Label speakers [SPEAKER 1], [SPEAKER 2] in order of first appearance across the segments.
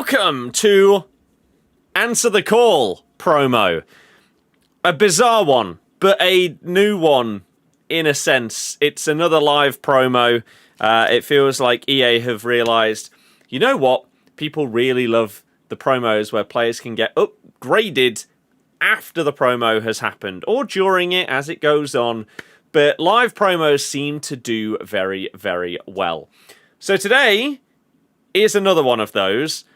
[SPEAKER 1] Welcome to Answer the Call promo. A bizarre one, but a new one in a sense. It's another live promo. It feels like EA have realised, you know what? People really love the promos where players can get upgraded after the promo has happened, or during it as it goes on. But live promos seem to do very, very well. So today is another one of those,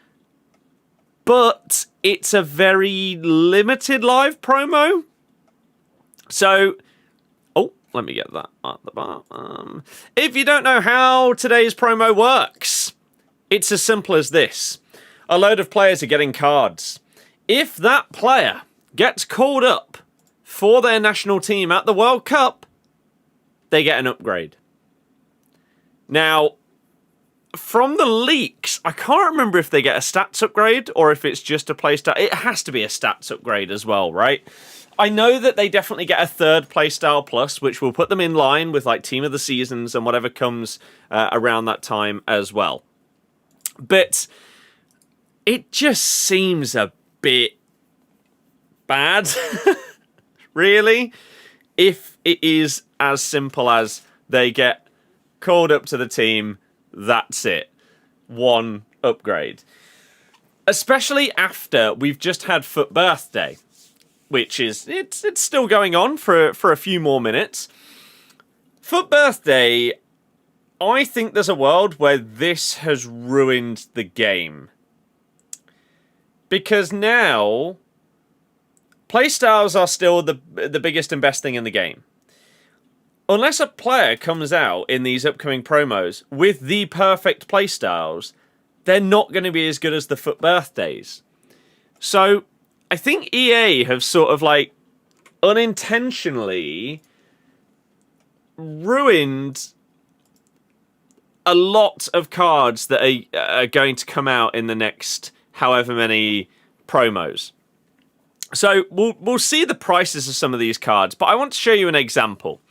[SPEAKER 1] but it's a very limited live promo. So, let me get that at the bottom. If you don't know how today's promo works, it's as simple as this. A load of players are getting cards. If that player gets called up for their national team at the World Cup, they get an upgrade. Now, from the leaks, I can't remember if they get a stats upgrade or if it's just a playstyle. It has to be a stats upgrade as well, right? I know that they definitely get a third playstyle plus, which will put them in line with like Team of the Seasons and whatever comes around that time as well. But it just seems a bit bad, really, if it is as simple as they get called up to the team. That's it. One upgrade. Especially after we've just had Foot Birthday, which is, it's still going on for a few more minutes. Foot Birthday, I think there's a world where this has ruined the game. Because now, playstyles are still the biggest and best thing in the game. Unless a player comes out in these upcoming promos with the perfect playstyles, they're not going to be as good as the Foot Birthdays. So, I think EA have sort of like unintentionally ruined a lot of cards that are going to come out in the next however many promos. So, we'll see the prices of some of these cards, but I want to show you an example.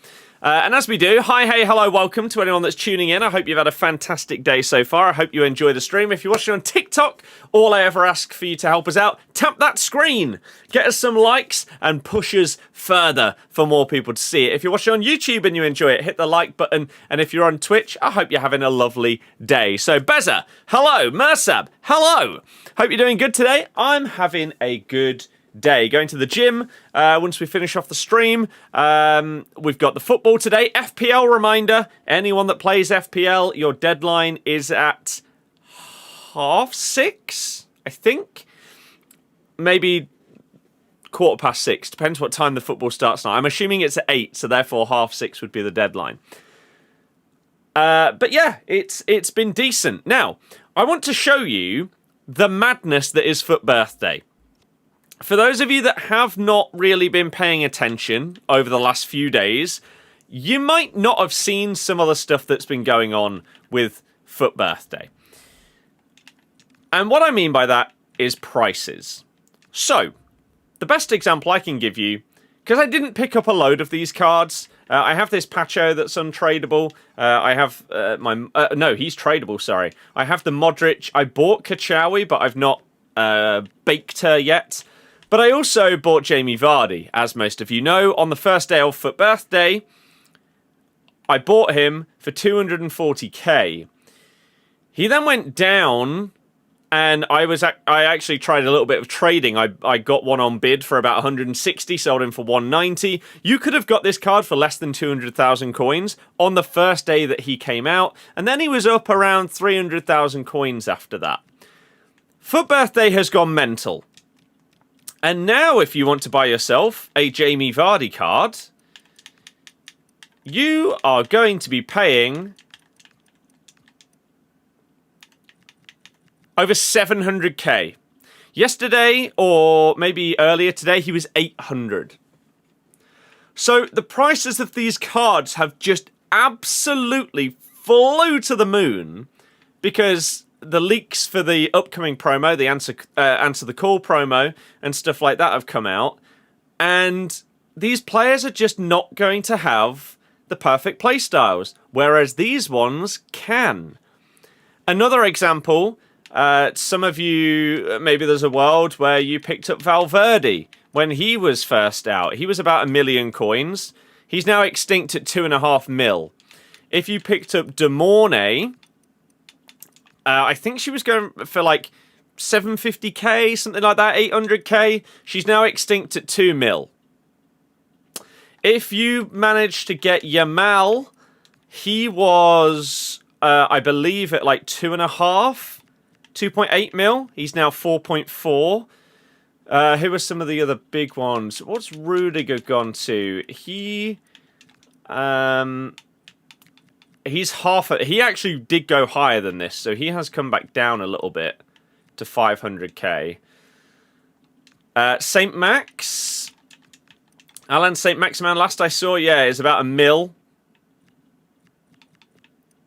[SPEAKER 1] And as we do, hi, hey, hello, welcome to anyone that's tuning in. I hope you've had a fantastic day so far. I hope you enjoy the stream. If you're watching on TikTok, all I ever ask for you to help us out, tap that screen, get us some likes, and push us further for more people to see it. If you're watching on YouTube and you enjoy it, hit the like button. And if you're on Twitch, I hope you're having a lovely day. So, Beza, hello. Mersab, hello. Hope you're doing good today. I'm having a good day. Going to the gym once we finish off the stream. We've got the football today. FPL reminder, anyone that plays FPL, your deadline is at 6:30, I think. Maybe 6:15. Depends what time the football starts now. I'm assuming it's at 8, so therefore 6:30 would be the deadline. But yeah, it's been decent. Now, I want to show you the madness that is Foot Birthday. For those of you that have not really been paying attention over the last few days, you might not have seen some of the stuff that's been going on with Foot Birthday. And what I mean by that is prices. So, the best example I can give you, because I didn't pick up a load of these cards. I have this Pacho that's untradeable. I have no, he's tradable, sorry. I have the Modric. I bought Kachawi, but I've not baked her yet. But I also bought Jamie Vardy, as most of you know. On the first day of Foot Birthday, I bought him for 240k. He then went down, and I actually tried a little bit of trading. I got one on bid for about 160, sold him for 190. You could have got this card for less than 200,000 coins on the first day that he came out, and then he was up around 300,000 coins after that. Foot Birthday has gone mental. And now if you want to buy yourself a Jamie Vardy card, you are going to be paying over 700k. Yesterday, or maybe earlier today, he was 800. So the prices of these cards have just absolutely flew to the moon because the leaks for the upcoming promo, the Answer the Call promo and stuff like that have come out. And these players are just not going to have the perfect playstyles, whereas these ones can. Another example, Some of you, maybe there's a world where you picked up Valverde when he was first out. He was about 1 million coins. He's now extinct at 2.5 mil. If you picked up De Mornay, I think she was going for like 750k, something like that, 800k. She's now extinct at 2 mil. If you managed to get Yamal, he was, I believe, at like 2.8 mil. He's now 4.4. Who are some of the other big ones? What's Rudiger gone to? He's he actually did go higher than this, so he has come back down a little bit to 500k. St. Max. Alan St. Maximan, last I saw, yeah, is about 1 mil.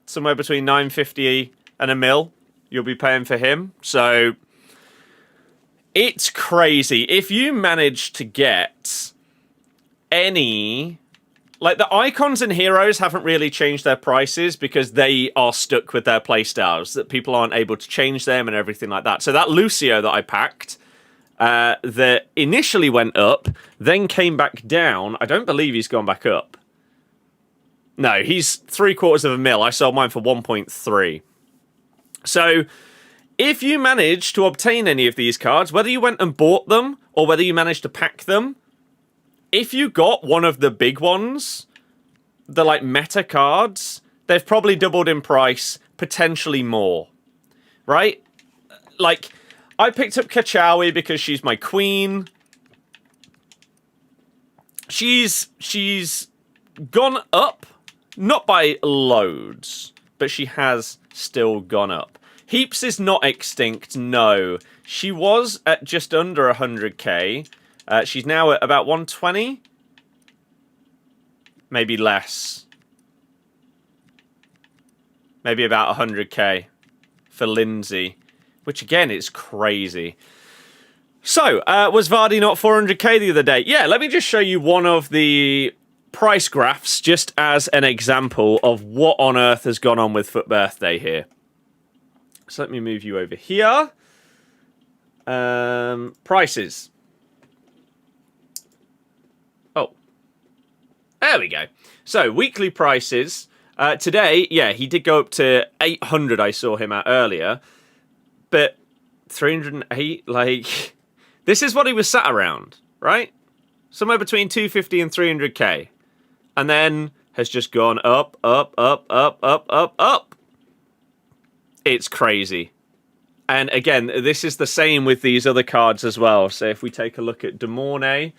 [SPEAKER 1] Somewhere between 950 and 1 mil you'll be paying for him. So it's crazy. If you manage to get any... Like, the icons and heroes haven't really changed their prices because they are stuck with their playstyles, that people aren't able to change them and everything like that. So that Lucio that I packed, that initially went up, then came back down. I don't believe he's gone back up. No, he's 750,000. I sold mine for 1.3. So if you manage to obtain any of these cards, whether you went and bought them or whether you managed to pack them, if you got one of the big ones, the like meta cards, they've probably doubled in price, potentially more. Right? Like, I picked up Kachawi because she's my queen. She's gone up, not by loads, but she has still gone up. Heaps is not extinct, no. She was at just under 100k. She's now at about 120. Maybe less. Maybe about 100k for Lindsay. Which, again, is crazy. So, was Vardy not 400k the other day? Yeah, let me just show you one of the price graphs just as an example of what on earth has gone on with Foot Birthday here. So let me move you over here. Prices. Oh. There we go. So, weekly prices. Today, yeah, he did go up to 800, I saw him at earlier. But 308, like... This is what he was sat around, right? Somewhere between 250 and 300k. And then has just gone up, up, up, up, up, up, up. It's crazy. And again, this is the same with these other cards as well. So if we take a look at De Mornay.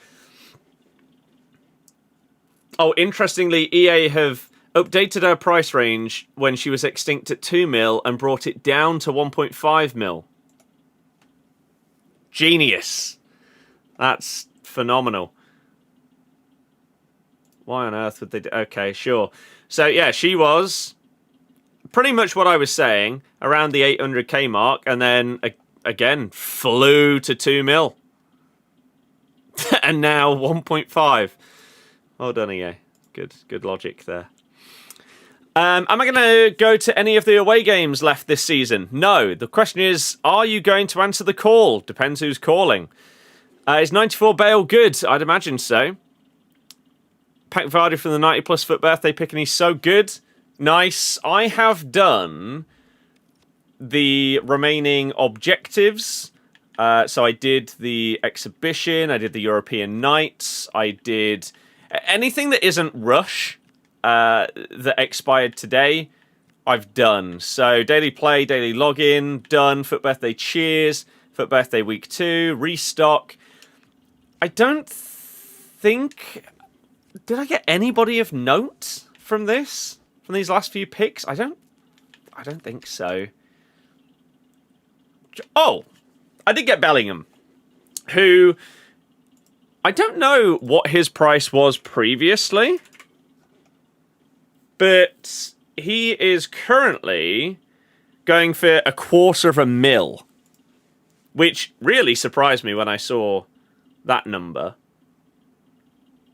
[SPEAKER 1] Oh, interestingly, EA have updated her price range when she was extinct at 2 mil and brought it down to 1.5 mil. Genius. That's phenomenal. Why on earth would they do... Okay, sure. So, yeah, she was pretty much what I was saying, around the 800k mark, and then, again, flew to 2 mil. And now 1.5. Well done, EA. Good logic there. Am I going to go to any of the away games left this season? No. The question is, are you going to answer the call? Depends who's calling. Is 94 Bale good? I'd imagine so. Pack Vardy from the 90 plus foot birthday pick, and he's so good. Nice. I have done the remaining objectives. So I did the exhibition. I did the European Nights. I did anything that isn't Rush. That expired today, I've done. So, daily play, daily login, done. Foot Birthday Cheers, Foot Birthday Week 2, Restock. I don't think... Did I get anybody of note from this? From these last few picks? I don't think so. Oh! I did get Bellingham, who... I don't know what his price was previously, but he is currently going for 250,000, which really surprised me when I saw that number.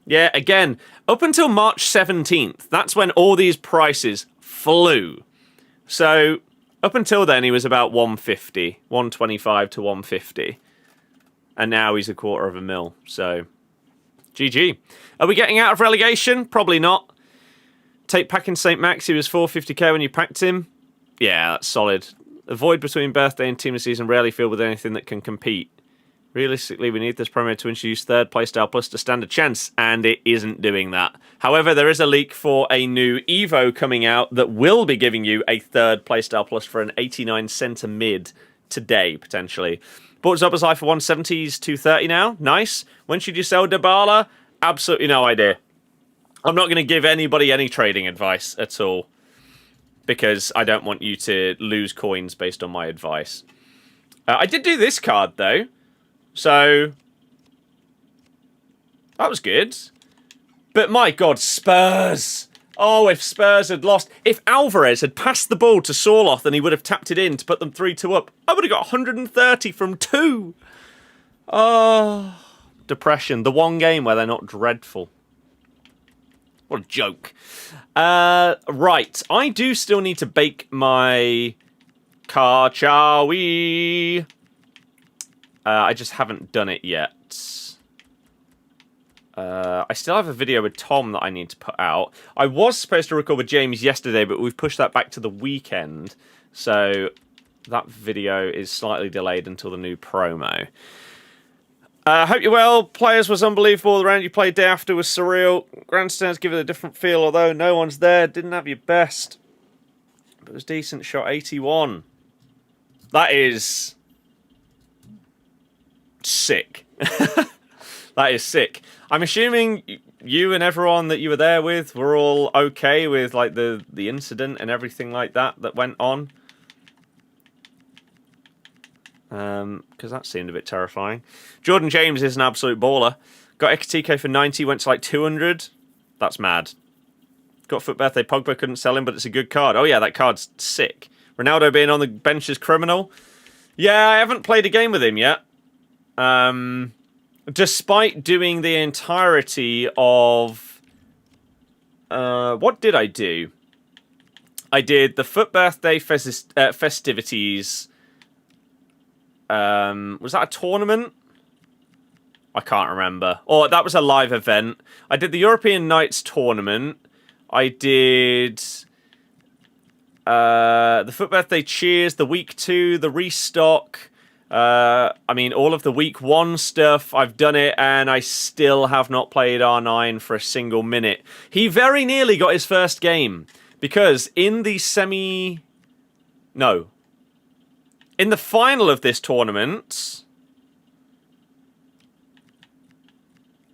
[SPEAKER 1] Yeah, again, up until March 17th, that's when all these prices flew. So, Up until then, he was about 150, 125 to 150. And now he's $250,000. So, GG. Are we getting out of relegation? Probably not. Take packing St. Max, he was 450k when you packed him. Yeah, that's solid. The void between birthday and team of the season rarely filled with anything that can compete. Realistically, we need this promo to introduce third playstyle plus to stand a chance, and it isn't doing that. However, there is a leak for a new Evo coming out that will be giving you a third playstyle plus for an 89 centre mid today, potentially. Bought Zoboslai for 170s, 230 now. Nice. When should you sell Dybala? Absolutely no idea. I'm not going to give anybody any trading advice at all, because I don't want you to lose coins based on my advice. I did do this card, though. So, that was good. But my God, Spurs. Oh, if Spurs had lost. If Alvarez had passed the ball to Sorloth and he would have tapped it in to put them 3-2 up, I would have got 130 from 2. Oh, depression. The one game where they're not dreadful. What a joke. Right, I do still need to bake my Karchawi. I just haven't done it yet. I still have a video with Tom that I need to put out. I was supposed to record with James yesterday, but we've pushed that back to the weekend. So that video is slightly delayed until the new promo. Hope you're well. Players was unbelievable. The round you played day after was surreal. Grandstands give it a different feel, although no one's there. Didn't have your best. But it was decent. Shot 81. That is sick. That is sick. I'm assuming you and everyone that you were there with were all okay with like the incident and everything like that went on. Because that seemed a bit terrifying. Jordan James is an absolute baller. Got Ekatike for 90, went to like 200. That's mad. Got Foot Birthday Pogba, couldn't sell him, but it's a good card. Oh yeah, that card's sick. Ronaldo being on the bench is criminal. Yeah, I haven't played a game with him yet. Despite doing the entirety of... what did I do? I did the Foot Birthday festivities... was that a tournament? I can't remember. Or that was a live event. I did the European Nights tournament. I did the Foot Birthday Cheers, the Week 2, the Restock. I mean, all of the Week 1 stuff. I've done it, and I still have not played R9 for a single minute. He very nearly got his first game, because in the in the final of this tournament,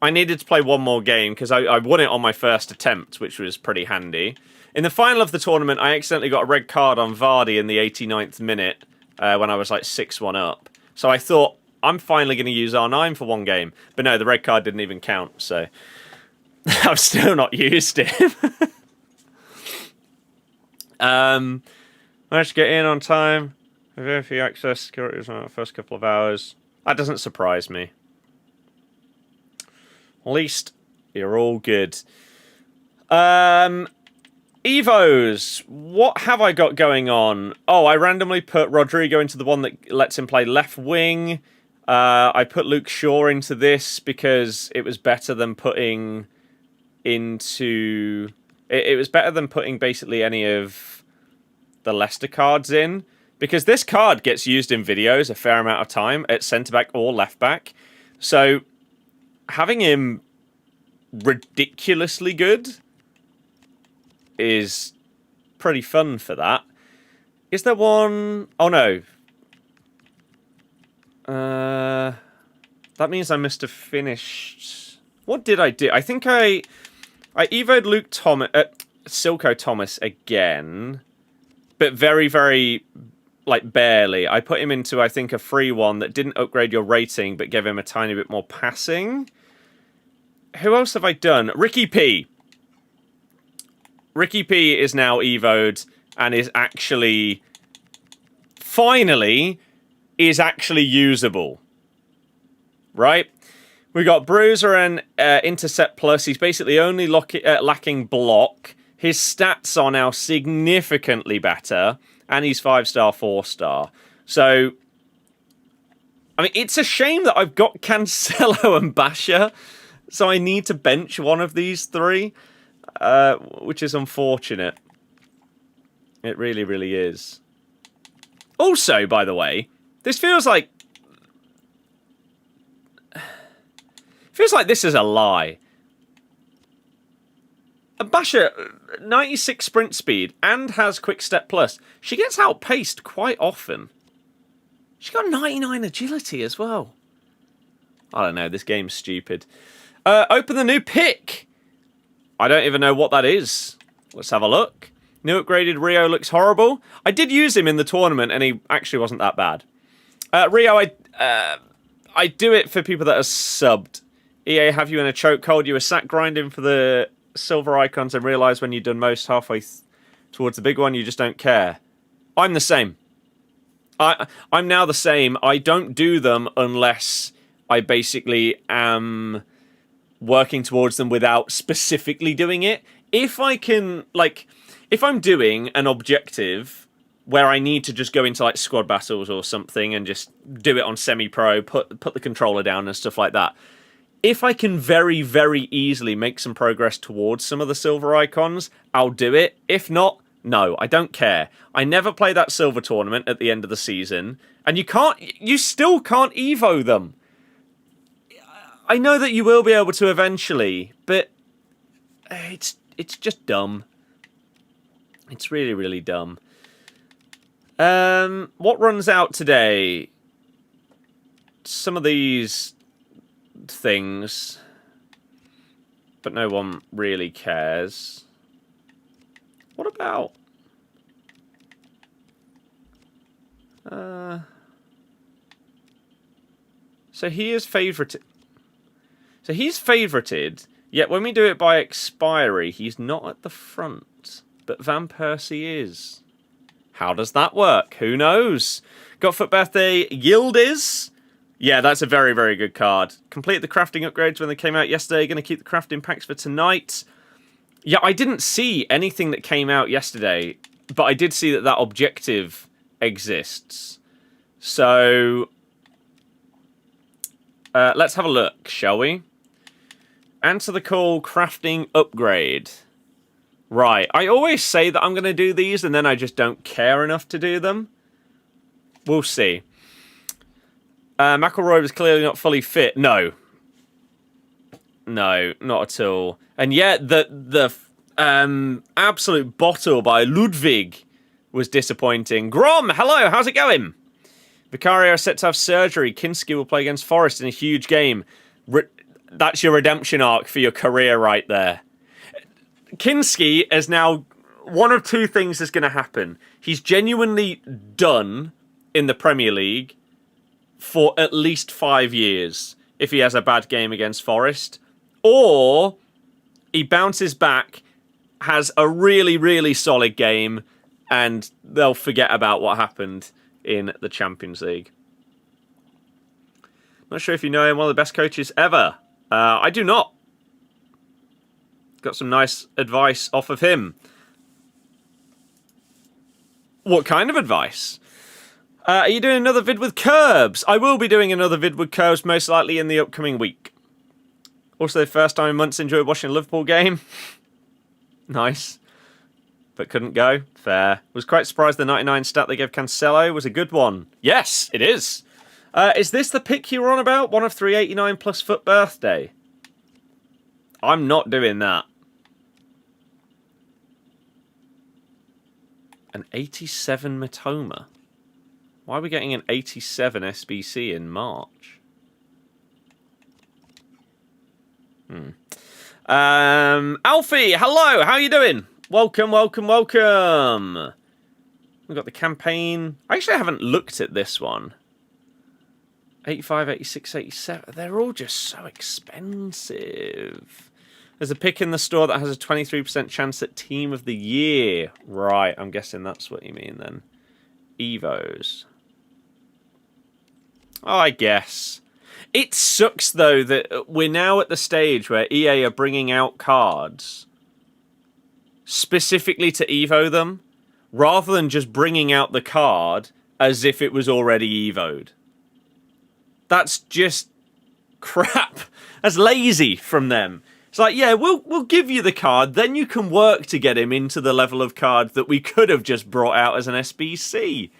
[SPEAKER 1] I needed to play one more game because I won it on my first attempt, which was pretty handy. In the final of the tournament, I accidentally got a red card on Vardy in the 89th minute when I was like 6-1 up. So I thought, I'm finally going to use R9 for one game. But no, the red card didn't even count, so I've still not used him. Managed to get in on time. Very few access security was on the first couple of hours. That doesn't surprise me. At least you're all good. Evos. What have I got going on? Oh, I randomly put Rodrigo into the one that lets him play left wing. I put Luke Shaw into this because it was better than putting into... It was better than putting basically any of the Leicester cards in. Because this card gets used in videos a fair amount of time at centre-back or left-back. So, having him ridiculously good is pretty fun for that. Is there one... Oh, no. That means I must have finished... What did I do? I think I evoed Silko Thomas again. But very, very... like, barely. I put him into, I think, a free one that didn't upgrade your rating, but gave him a tiny bit more passing. Who else have I done? Ricky P. Ricky P is now evoed and is actually... finally, is actually usable. Right? We got Bruiser and Intercept Plus. He's basically only lacking block. His stats are now significantly better. and he's 5-star, 4-star. So, I mean, it's a shame that I've got Cancelo and Basha, so I need to bench one of these three, which is unfortunate. It really, really is. Also, by the way, this feels like this is a lie. Basha, 96 sprint speed and has quick step plus. She gets outpaced quite often. She got 99 agility as well. I don't know, this game's stupid. Open the new pick. I don't even know what that is. Let's have a look. New upgraded Rio looks horrible. I did use him in the tournament and he actually wasn't that bad. Rio, I do it for people that are subbed. EA have you in a chokehold. You were sat grinding for the silver icons and realise when you've done most halfway towards the big one, you just don't care. I'm the same. I'm now the same. I don't do them unless I basically am working towards them without specifically doing it. If I can, like, if I'm doing an objective where I need to just go into like squad battles or something and just do it on semi-pro, put the controller down and stuff like that. If I can very, very easily make some progress towards some of the silver icons, I'll do it. If not, no, I don't care. I never play that silver tournament at the end of the season, and you still can't Evo them. I know that you will be able to eventually, but it's just dumb. It's really, really dumb. What runs out today? Some of these things, but no one really cares. What about so he is favorited. So he's favorited, yet when we do it by expiry, he's not at the front, but Van Persie is. How does that work? Who knows? Got Foot Birthday Yildiz. Yeah, that's a very, very good card. Complete the crafting upgrades when they came out yesterday. Going to keep the crafting packs for tonight. Yeah, I didn't see anything that came out yesterday, but I did see that that objective exists. So, let's have a look, shall we? Answer the call, crafting upgrade. Right, I always say that I'm going to do these, and then I just don't care enough to do them. We'll see. McElroy was clearly not fully fit. No. No, not at all. And yet, the absolute bottle by Ludwig was disappointing. Grom, hello, how's it going? Vicario set to have surgery. Kinski will play against Forest in a huge game. That's your redemption arc for your career right there. Kinski is now... One of two things is going to happen. He's genuinely done in the Premier League for at least 5 years if he has a bad game against Forest. Or he bounces back, has a really, really solid game, and they'll forget about what happened in the Champions League. Not sure if you know him, one of the best coaches ever. I do not. Got some nice advice off of him. What kind of advice? Are you doing another vid with Curbs? I will be doing another vid with Curbs most likely in the upcoming week. Also, first time in months enjoyed watching a Liverpool game. Nice. But couldn't go. Fair. Was quite surprised the 99 stat they gave Cancelo was a good one. Yes, it is. Is this the pick you were on about? One of 389 plus Foot Birthday? I'm not doing that. An 87 Matoma. Why are we getting an 87 SBC in March? Alfie, hello, how you doing? Welcome, welcome, welcome. We've got the campaign. I actually haven't looked at this one. 85, 86, 87. They're all just so expensive. There's a pick in the store that has a 23% chance at Team of the Year. Right, I'm guessing that's what you mean then. Evos. Oh, I guess. It sucks, though, that we're now at the stage where EA are bringing out cards specifically to Evo them, rather than just bringing out the card as if it was already evo'd. That's just crap. That's lazy from them. It's like, yeah, we'll give you the card, then you can work to get him into the level of card that we could have just brought out as an SBC.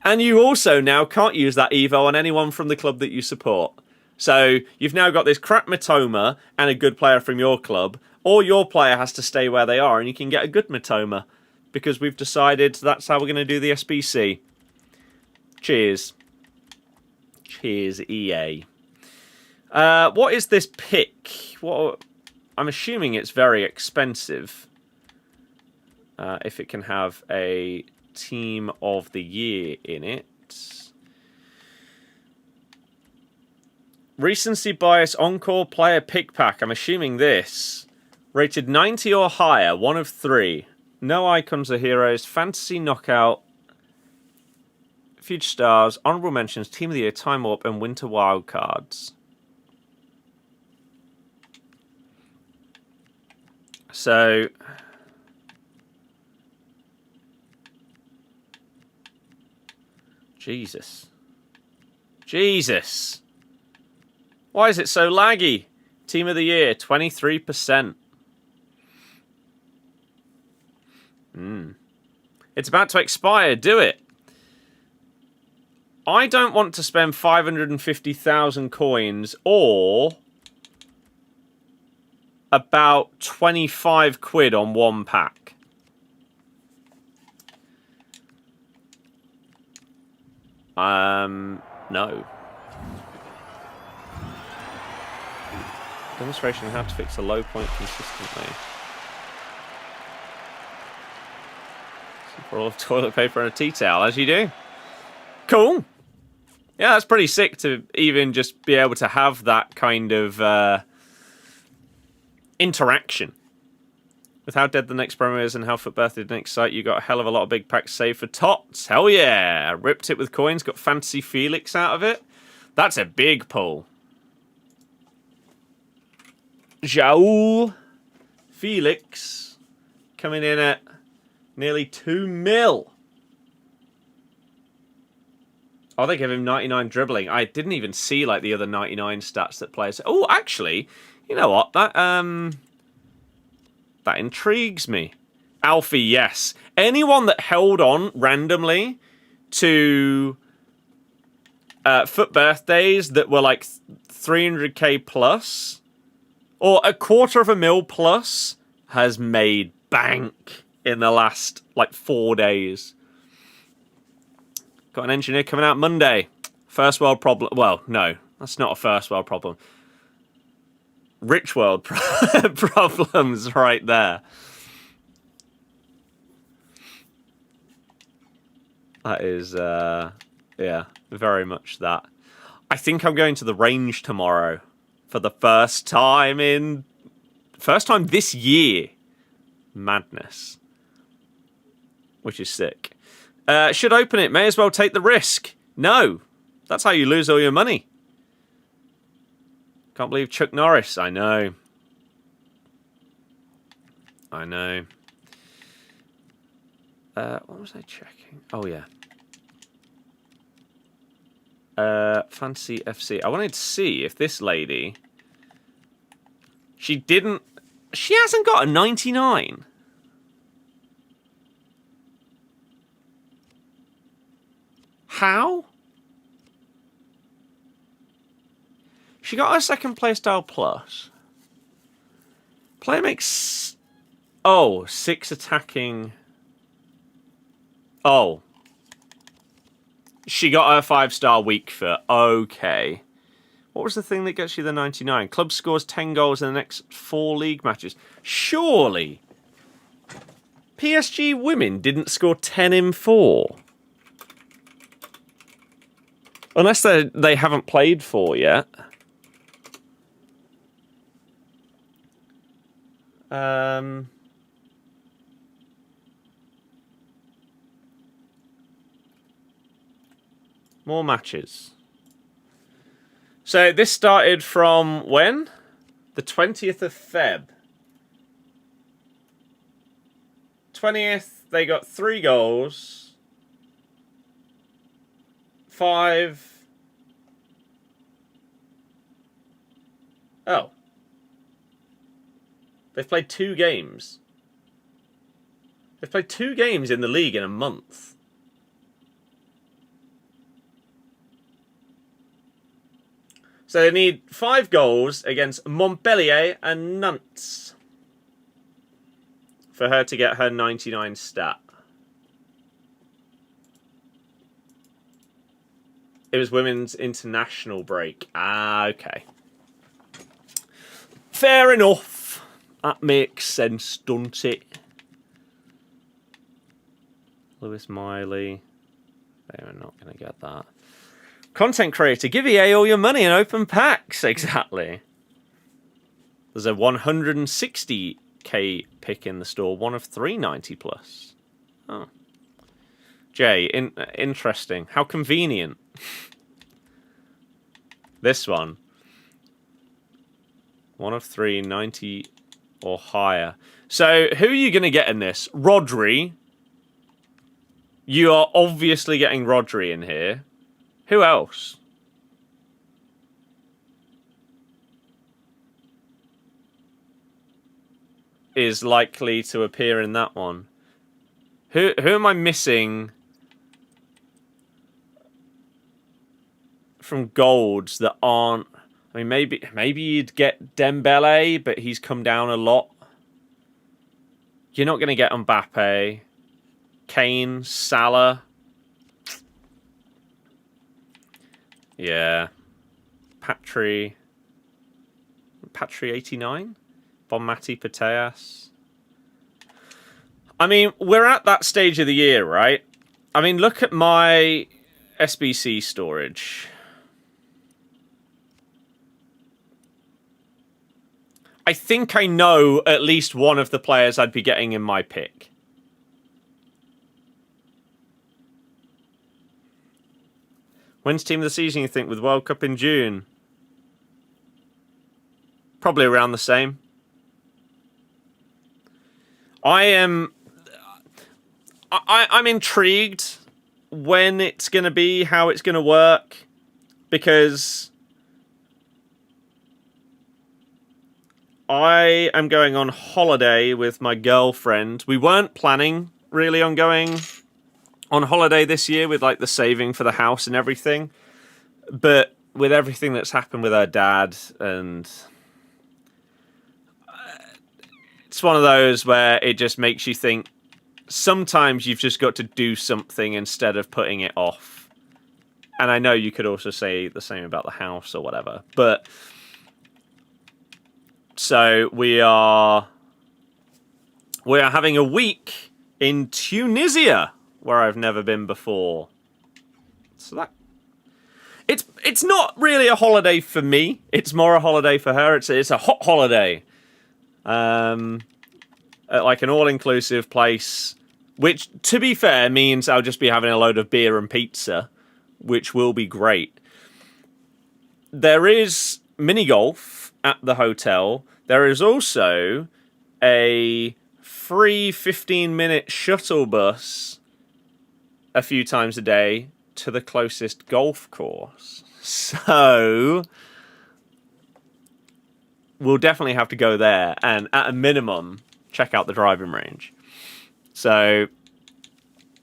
[SPEAKER 1] And you also now can't use that Evo on anyone from the club that you support. So you've now got this crap Matoma and a good player from your club, or your player has to stay where they are and you can get a good Matoma, because we've decided that's how we're going to do the SBC. Cheers. Cheers, EA. What is this pick? I'm assuming it's very expensive. If it can have a Team of the Year in it. Recency bias encore player pick pack. I'm assuming this. Rated 90 or higher, 1 of 3. No icons or heroes. Fantasy knockout. Future stars. Honorable mentions. Team of the Year, Time Warp, and Winter Wildcards. So, Jesus. Why is it so laggy? Team of the Year, 23%. It's about to expire, do it. I don't want to spend 550,000 coins or about 25 quid on one pack. No. Demonstration on how to fix a low point consistently. For all of toilet paper and a tea towel, as you do. Cool. Yeah, that's pretty sick to even just be able to have that kind of interaction. With how dead the next promo is and how foot birthday the next site, you got a hell of a lot of big packs saved for tots. Hell yeah! Ripped it with coins, got Fantasy Felix out of it. That's a big pull. João Felix coming in at nearly 2 mil. Oh, they give him 99 dribbling. I didn't even see like the other 99 stats that players. Oh, actually, you know what? That intrigues me. Alfie, yes. Anyone that held on randomly to foot birthdays that were like 300k plus or a $250,000 plus has made bank in the last like 4 days. Got an engineer coming out Monday. First world problem. Well, no, that's not a first world problem. Rich world problems right there. That is, yeah, very much that. I think I'm going to the range tomorrow for the first time this year. Madness. Which is sick. Should open it. May as well take the risk. No. That's how you lose all your money. Can't believe Chuck Norris. I know. What was I checking? Oh, yeah. Fantasy FC. I wanted to see if this lady... She hasn't got a 99. How? She got her second playstyle plus. Player makes... Oh, 6 attacking... Oh. She got her 5-star weak foot. Okay. What was the thing that gets you the 99? Club scores 10 goals in the next 4 league matches. Surely. PSG women didn't score 10 in 4. Unless they haven't played 4 yet. More matches. So this started from when? The 20th of Feb. 20th, they got 3 goals. 5. Oh. They've played 2 games. They've played 2 games in the league in a month. So they need 5 goals against Montpellier and Nantes for her to get her 99 stat. It was women's international break. Ah, okay. Fair enough. That makes sense, doesn't it? Lewis Miley. They are not going to get that. Content creator, give EA all your money in open packs. Exactly. There's a 160k pick in the store. One of 390 plus. Oh. Jay, interesting. How convenient. This one. One of 390 or higher. So, who are you going to get in this? Rodri. You are obviously getting Rodri in here. Who else? Is likely to appear in that one. Who am I missing from golds that aren't? I mean, maybe you'd get Dembele, but he's come down a lot. You're not going to get Mbappe, Kane, Salah. Yeah. Patry 89? Bonmati Pateas. I mean, we're at that stage of the year, right? I mean, look at my SBC storage. I think I know at least one of the players I'd be getting in my pick. When's team of the season, you think, with World Cup in June? Probably around the same. I'm intrigued when it's going to be, how it's going to work, because I am going on holiday with my girlfriend. We weren't planning really on going on holiday this year with like the saving for the house and everything, but with everything that's happened with her dad, and it's one of those where it just makes you think sometimes you've just got to do something instead of putting it off. And I know you could also say the same about the house or whatever, but so we are having a week in Tunisia, where I've never been before. So that it's not really a holiday for me. It's more a holiday for her. It's a hot holiday. At like an all-inclusive place, which, to be fair, means I'll just be having a load of beer and pizza, which will be great. There is mini golf at the hotel. There is also a free 15-minute shuttle bus a few times a day to the closest golf course. So we'll definitely have to go there and, at a minimum, check out the driving range. So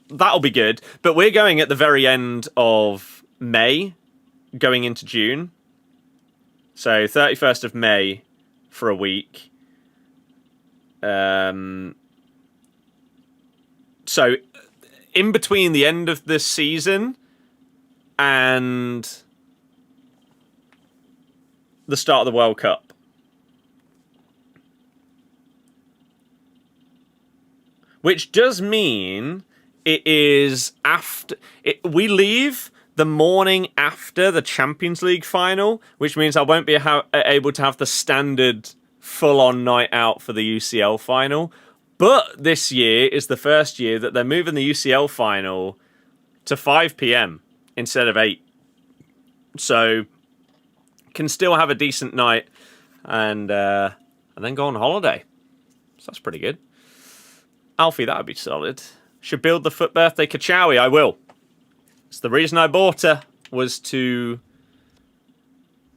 [SPEAKER 1] that'll be good. But we're going at the very end of May, going into June. So 31st of May for a week. So in between the end of this season and the start of the World Cup. Which does mean it is after... we leave the morning after the Champions League final, which means I won't be able to have the standard full-on night out for the UCL final. But this year is the first year that they're moving the UCL final to 5 p.m. instead of 8. So can still have a decent night and then go on holiday. So that's pretty good. Alfie, that would be solid. should build the foot birthday Kachawi. I will. It's the reason I bought her, was to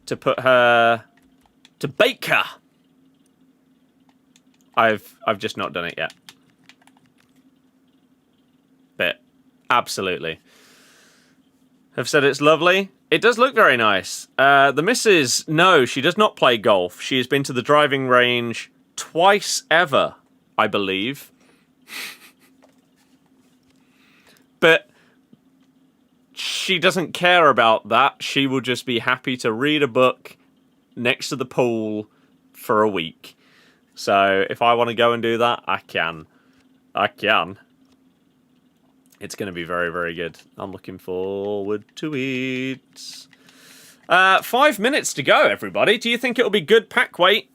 [SPEAKER 1] put her, to bake her. I've just not done it yet. But absolutely. Have said it's lovely. It does look very nice. The missus, no, she does not play golf. She has been to the driving range twice ever, I believe. But she doesn't care about that. She will just be happy to read a book next to the pool for a week. So if I want to go and do that, I can. I can. It's going to be very, very good. I'm looking forward to it. 5 minutes to go, everybody. Do you think it'll be good pack weight?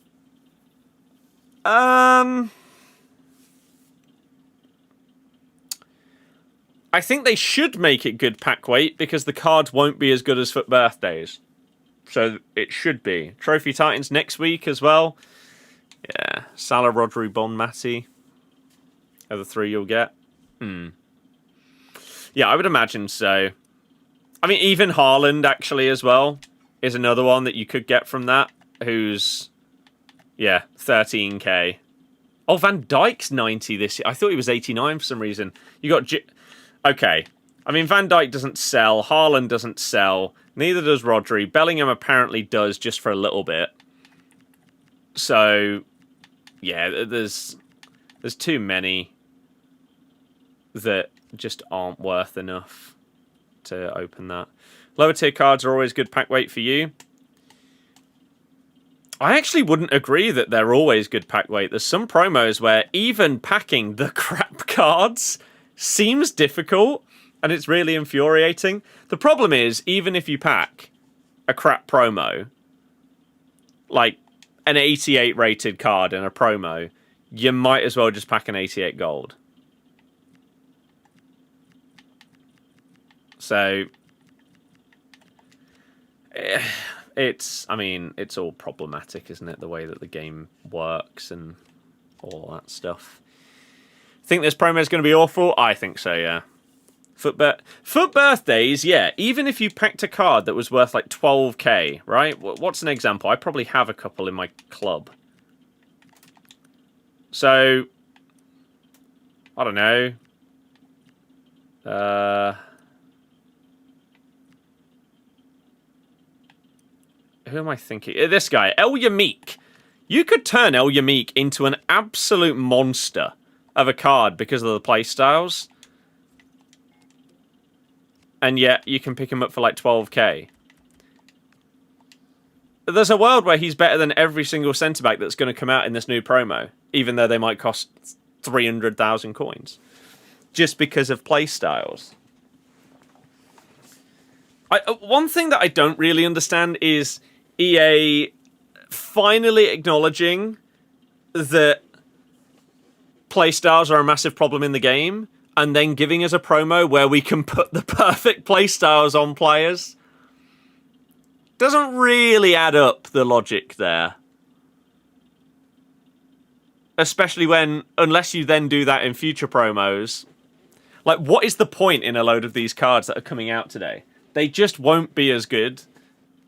[SPEAKER 1] I think they should make it good pack weight because the cards won't be as good as Foot Birthdays. So it should be. Trophy Titans next week as well. Yeah. Salah, Rodri, Bon, Matty. Are the three you'll get. Yeah, I would imagine so. I mean, even Haaland, actually, as well, is another one that you could get from that, who's, yeah, 13k. Oh, Van Dijk's 90 this year. I thought he was 89 for some reason. You got... Okay. I mean, Van Dijk doesn't sell. Haaland doesn't sell. Neither does Rodri. Bellingham apparently does, just for a little bit. So, yeah, there's too many that just aren't worth enough to open that. Lower tier cards are always good pack weight for you. I actually wouldn't agree that they're always good pack weight. There's some promos where even packing the crap cards seems difficult, and it's really infuriating. The problem is, even if you pack a crap promo, like an 88 rated card in a promo, you might as well just pack an 88 gold. So, I mean, it's all problematic, isn't it? The way that the game works and all that stuff. Think this promo is going to be awful? I think so, yeah. Foot Birthdays, yeah. Even if you packed a card that was worth like 12k, right? What's an example? I probably have a couple in my club. So, I don't know. Who am I thinking? This guy, El Yamik. You could turn El Yamik into an absolute monster of a card because of the playstyles. And yet, you can pick him up for like 12k. There's a world where he's better than every single centre-back that's going to come out in this new promo, even though they might cost 300,000 coins. Just because of playstyles. One thing that I don't really understand is EA finally acknowledging that playstyles are a massive problem in the game, and then giving us a promo where we can put the perfect playstyles on players. Doesn't really add up, the logic there. Especially when, unless you then do that in future promos. Like, what is the point in a load of these cards that are coming out today? They just won't be as good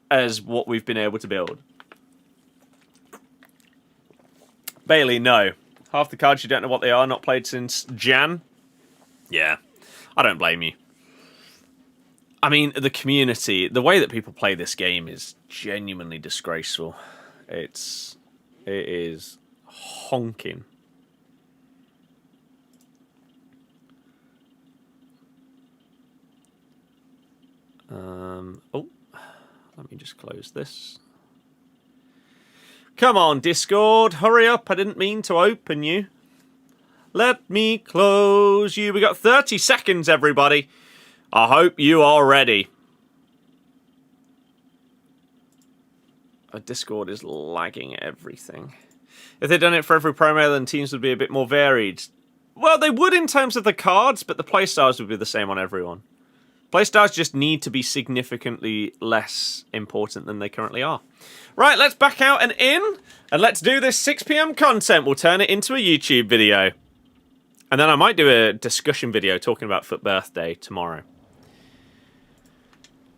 [SPEAKER 1] as what we've been able to build. Bailey, no. Half the cards you don't know what they are, not played since Jan. Yeah, I don't blame you. I mean, the community, the way that people play this game is genuinely disgraceful. It is honking. Oh, let me just close this. Come on, Discord, hurry up. I didn't mean to open you. Let me close you. We got 30 seconds, everybody. I hope you are ready. Discord is lagging everything. If they'd done it for every promo, then teams would be a bit more varied. Well, they would in terms of the cards, but the playstyles would be the same on everyone. Playstyles just need to be significantly less important than they currently are. Right, let's back out and in, and let's do this 6 PM content. We'll turn it into a YouTube video. And then I might do a discussion video talking about Foot Birthday tomorrow.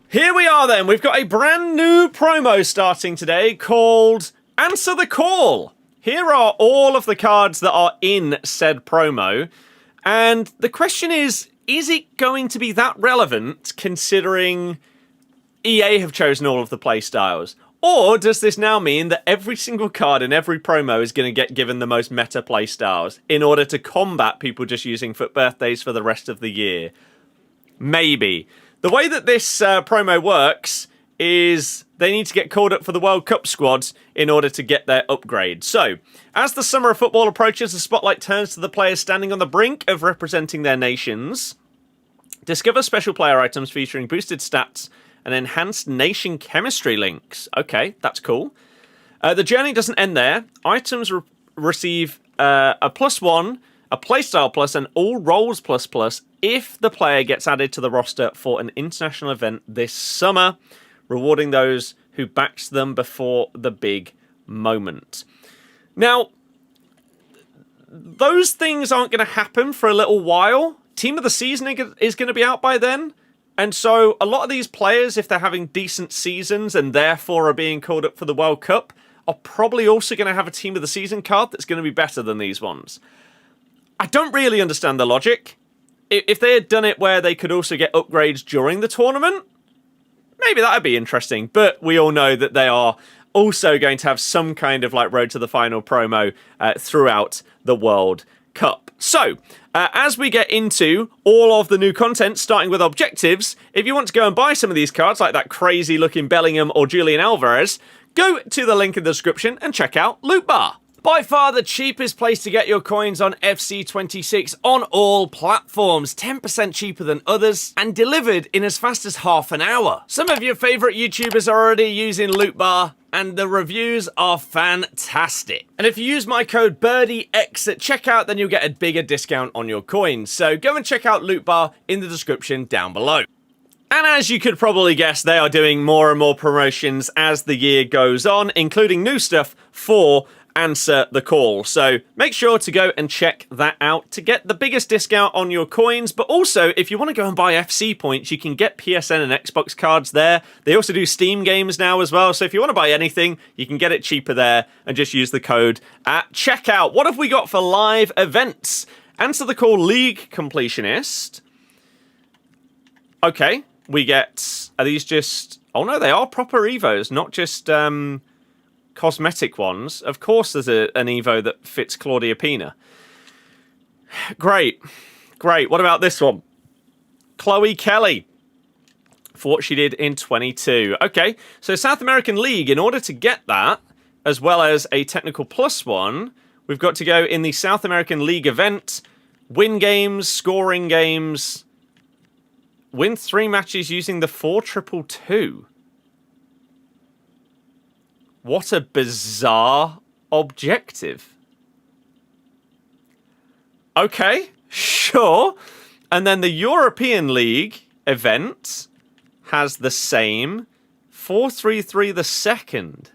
[SPEAKER 1] Here we are then. We've got a brand new promo starting today called Answer the Call. Here are all of the cards that are in said promo. And the question is it going to be that relevant considering EA have chosen all of the playstyles? Or does this now mean that every single card in every promo is going to get given the most meta playstyles in order to combat people just using Foot Birthdays for the rest of the year? Maybe. The way that this promo works is they need to get called up for the World Cup squads in order to get their upgrade. So, as the summer of football approaches, the spotlight turns to the players standing on the brink of representing their nations. Discover special player items featuring boosted stats and enhanced nation chemistry links. Okay, that's cool. The journey doesn't end there. Items receive a +1, a playstyle plus, and all roles ++ if the player gets added to the roster for an international event this summer, rewarding those who backed them before the big moment. Now, those things aren't going to happen for a little while. Team of the season is going to be out by then. And so a lot of these players, if they're having decent seasons and therefore are being called up for the World Cup, are probably also going to have a Team of the Season card that's going to be better than these ones. I don't really understand the logic. If they had done it where they could also get upgrades during the tournament, maybe that would be interesting. But we all know that they are also going to have some kind of like Road to the Final promo throughout the World Cup. So, as we get into all of the new content, starting with objectives, if you want to go and buy some of these cards, like that crazy looking Bellingham or Julian Alvarez, go to the link in the description and check out Loot Bar. By far the cheapest place to get your coins on FC26 on all platforms, 10% cheaper than others, and delivered in as fast as half an hour. Some of your favourite YouTubers are already using Loot Bar, and the reviews are fantastic. And if you use my code BIRDIEX at checkout, then you'll get a bigger discount on your coins. So go and check out Loot Bar in the description down below. And as you could probably guess, they are doing more and more promotions as the year goes on, including new stuff for Answer the Call. So make sure to go and check that out to get the biggest discount on your coins. But also, if you want to go and buy FC points, you can get PSN and Xbox cards there. They also do Steam games now as well. So if you want to buy anything, you can get it cheaper there and just use the code at checkout. What have we got for live events? Answer the Call League Completionist. Okay, we get... Are these just... Oh no, they are proper Evos, not just... cosmetic ones. Of course there's an Evo that fits Claudia Pina. Great. What about this one? Chloe Kelly for what she did in 22. Okay, so South American League, in order to get that, as well as a technical +1, we've got to go in the South American League event, win games, scoring games, win 3 matches using the 4-2-2. What a bizarre objective. Okay, sure. And then the European League event has the same 4-3-3 the second.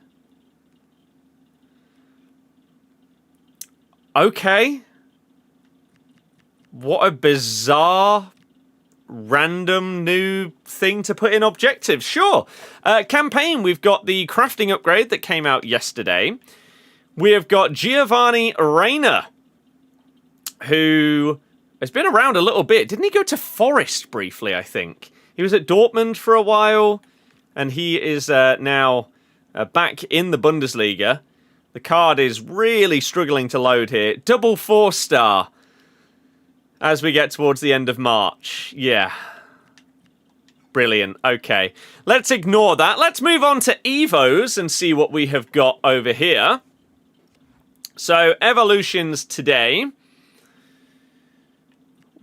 [SPEAKER 1] Okay. What a bizarre random new thing to put in objectives. Sure. Campaign, we've got the crafting upgrade that came out yesterday. We have got Giovanni Reina, who has been around a little bit. Didn't he go to Forest briefly, I think? He was at Dortmund for a while, and he is now back in the Bundesliga. The card is really struggling to load here. Double 4-star. As we get towards the end of March. Yeah. Brilliant. Okay. Let's ignore that. Let's move on to Evos and see what we have got over here. So, evolutions today.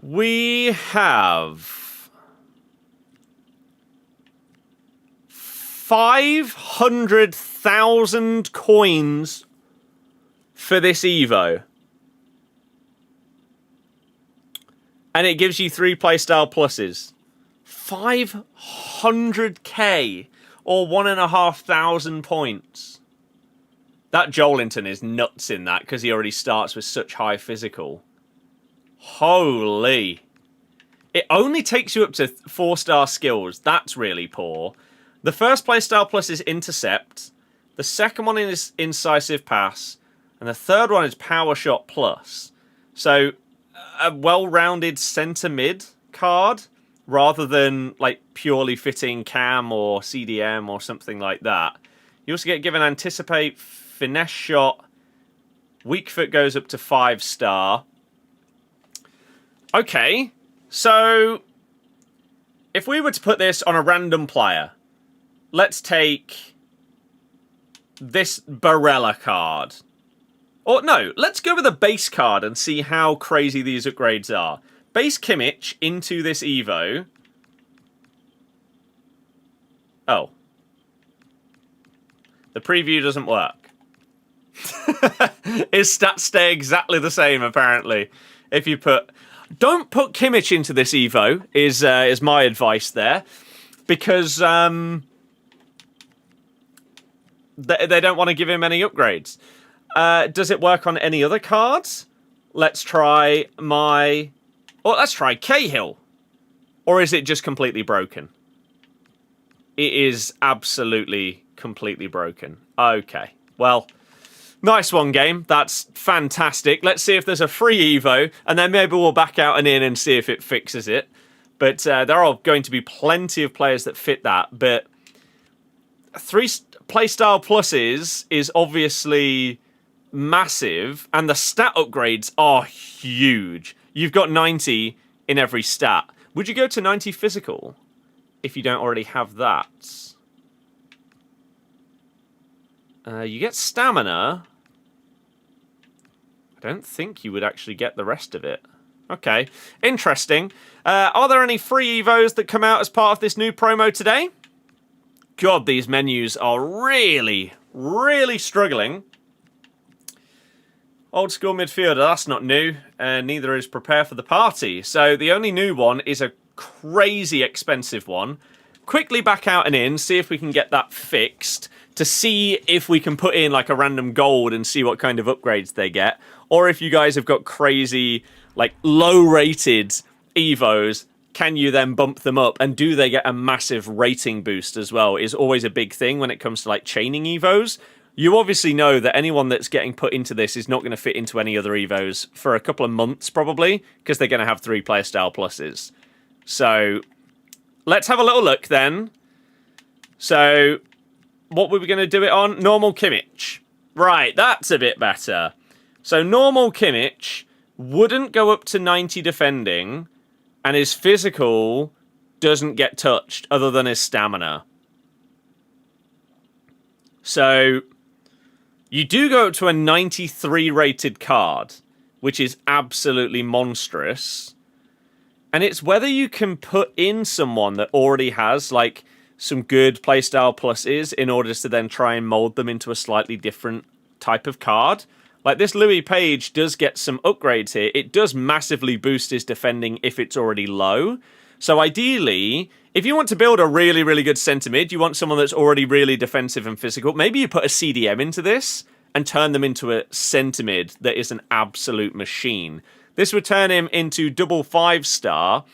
[SPEAKER 1] We have 500,000 coins for this Evo. And it gives you 3 playstyle pluses. 500k or 1,500 points. That Joelinton is nuts in that because he already starts with such high physical. Holy. It only takes you up to 4-star skills. That's really poor. The first playstyle plus is Intercept. The second one is Incisive Pass. And the third one is Power Shot Plus. So, a well-rounded centre mid card, rather than like purely fitting Cam or CDM or something like that. You also get given Anticipate, Finesse Shot. Weak Foot goes up to 5-star. Okay. So, if we were to put this on a random player, let's take this Barella card. Or no, let's go with a base card and see how crazy these upgrades are. Base Kimmich into this Evo. Oh. The preview doesn't work. His stats stay exactly the same, apparently. If you put... Don't put Kimmich into this Evo, is my advice there. Because they don't want to give him any upgrades. Does it work on any other cards? Let's try let's try Cahill. Or is it just completely broken? It is absolutely completely broken. Okay. Well... Nice one, game. That's fantastic. Let's see if there's a free Evo, and then maybe we'll back out and in and see if it fixes it. But there are going to be plenty of players that fit that. But 3 playstyle pluses is obviously massive, and the stat upgrades are huge. You've got 90 in every stat. Would you go to 90 physical if you don't already have that? You get stamina. I don't think you would actually get the rest of it. Okay, interesting. Are there any free Evos that come out as part of this new promo today? God, these menus are really, really struggling. Old school midfielder, that's not new. Neither is prepare for the party. So the only new one is a crazy expensive one. Quickly back out and in, see if we can get that fixed. To see if we can put in like a random gold and see what kind of upgrades they get. Or if you guys have got crazy, like low-rated Evos, can you then bump them up? And do they get a massive rating boost as well? Is always a big thing when it comes to like chaining Evos. You obviously know that anyone that's getting put into this is not going to fit into any other Evos for a couple of months probably, because they're going to have 3 playstyle pluses. So, let's have a little look then. So... What were we going to do it on? Normal Kimmich. Right, that's a bit better. So normal Kimmich wouldn't go up to 90 defending, and his physical doesn't get touched other than his stamina. So you do go up to a 93 rated card, which is absolutely monstrous. And it's whether you can put in someone that already has, like... some good playstyle pluses in order to then try and mold them into a slightly different type of card. Like this Louis Page does get some upgrades here. It does massively boost his defending if it's already low. So ideally, if you want to build a really, really good centre mid, you want someone that's already really defensive and physical, maybe you put a CDM into this and turn them into a centre mid that is an absolute machine. This would turn him into double 5-star.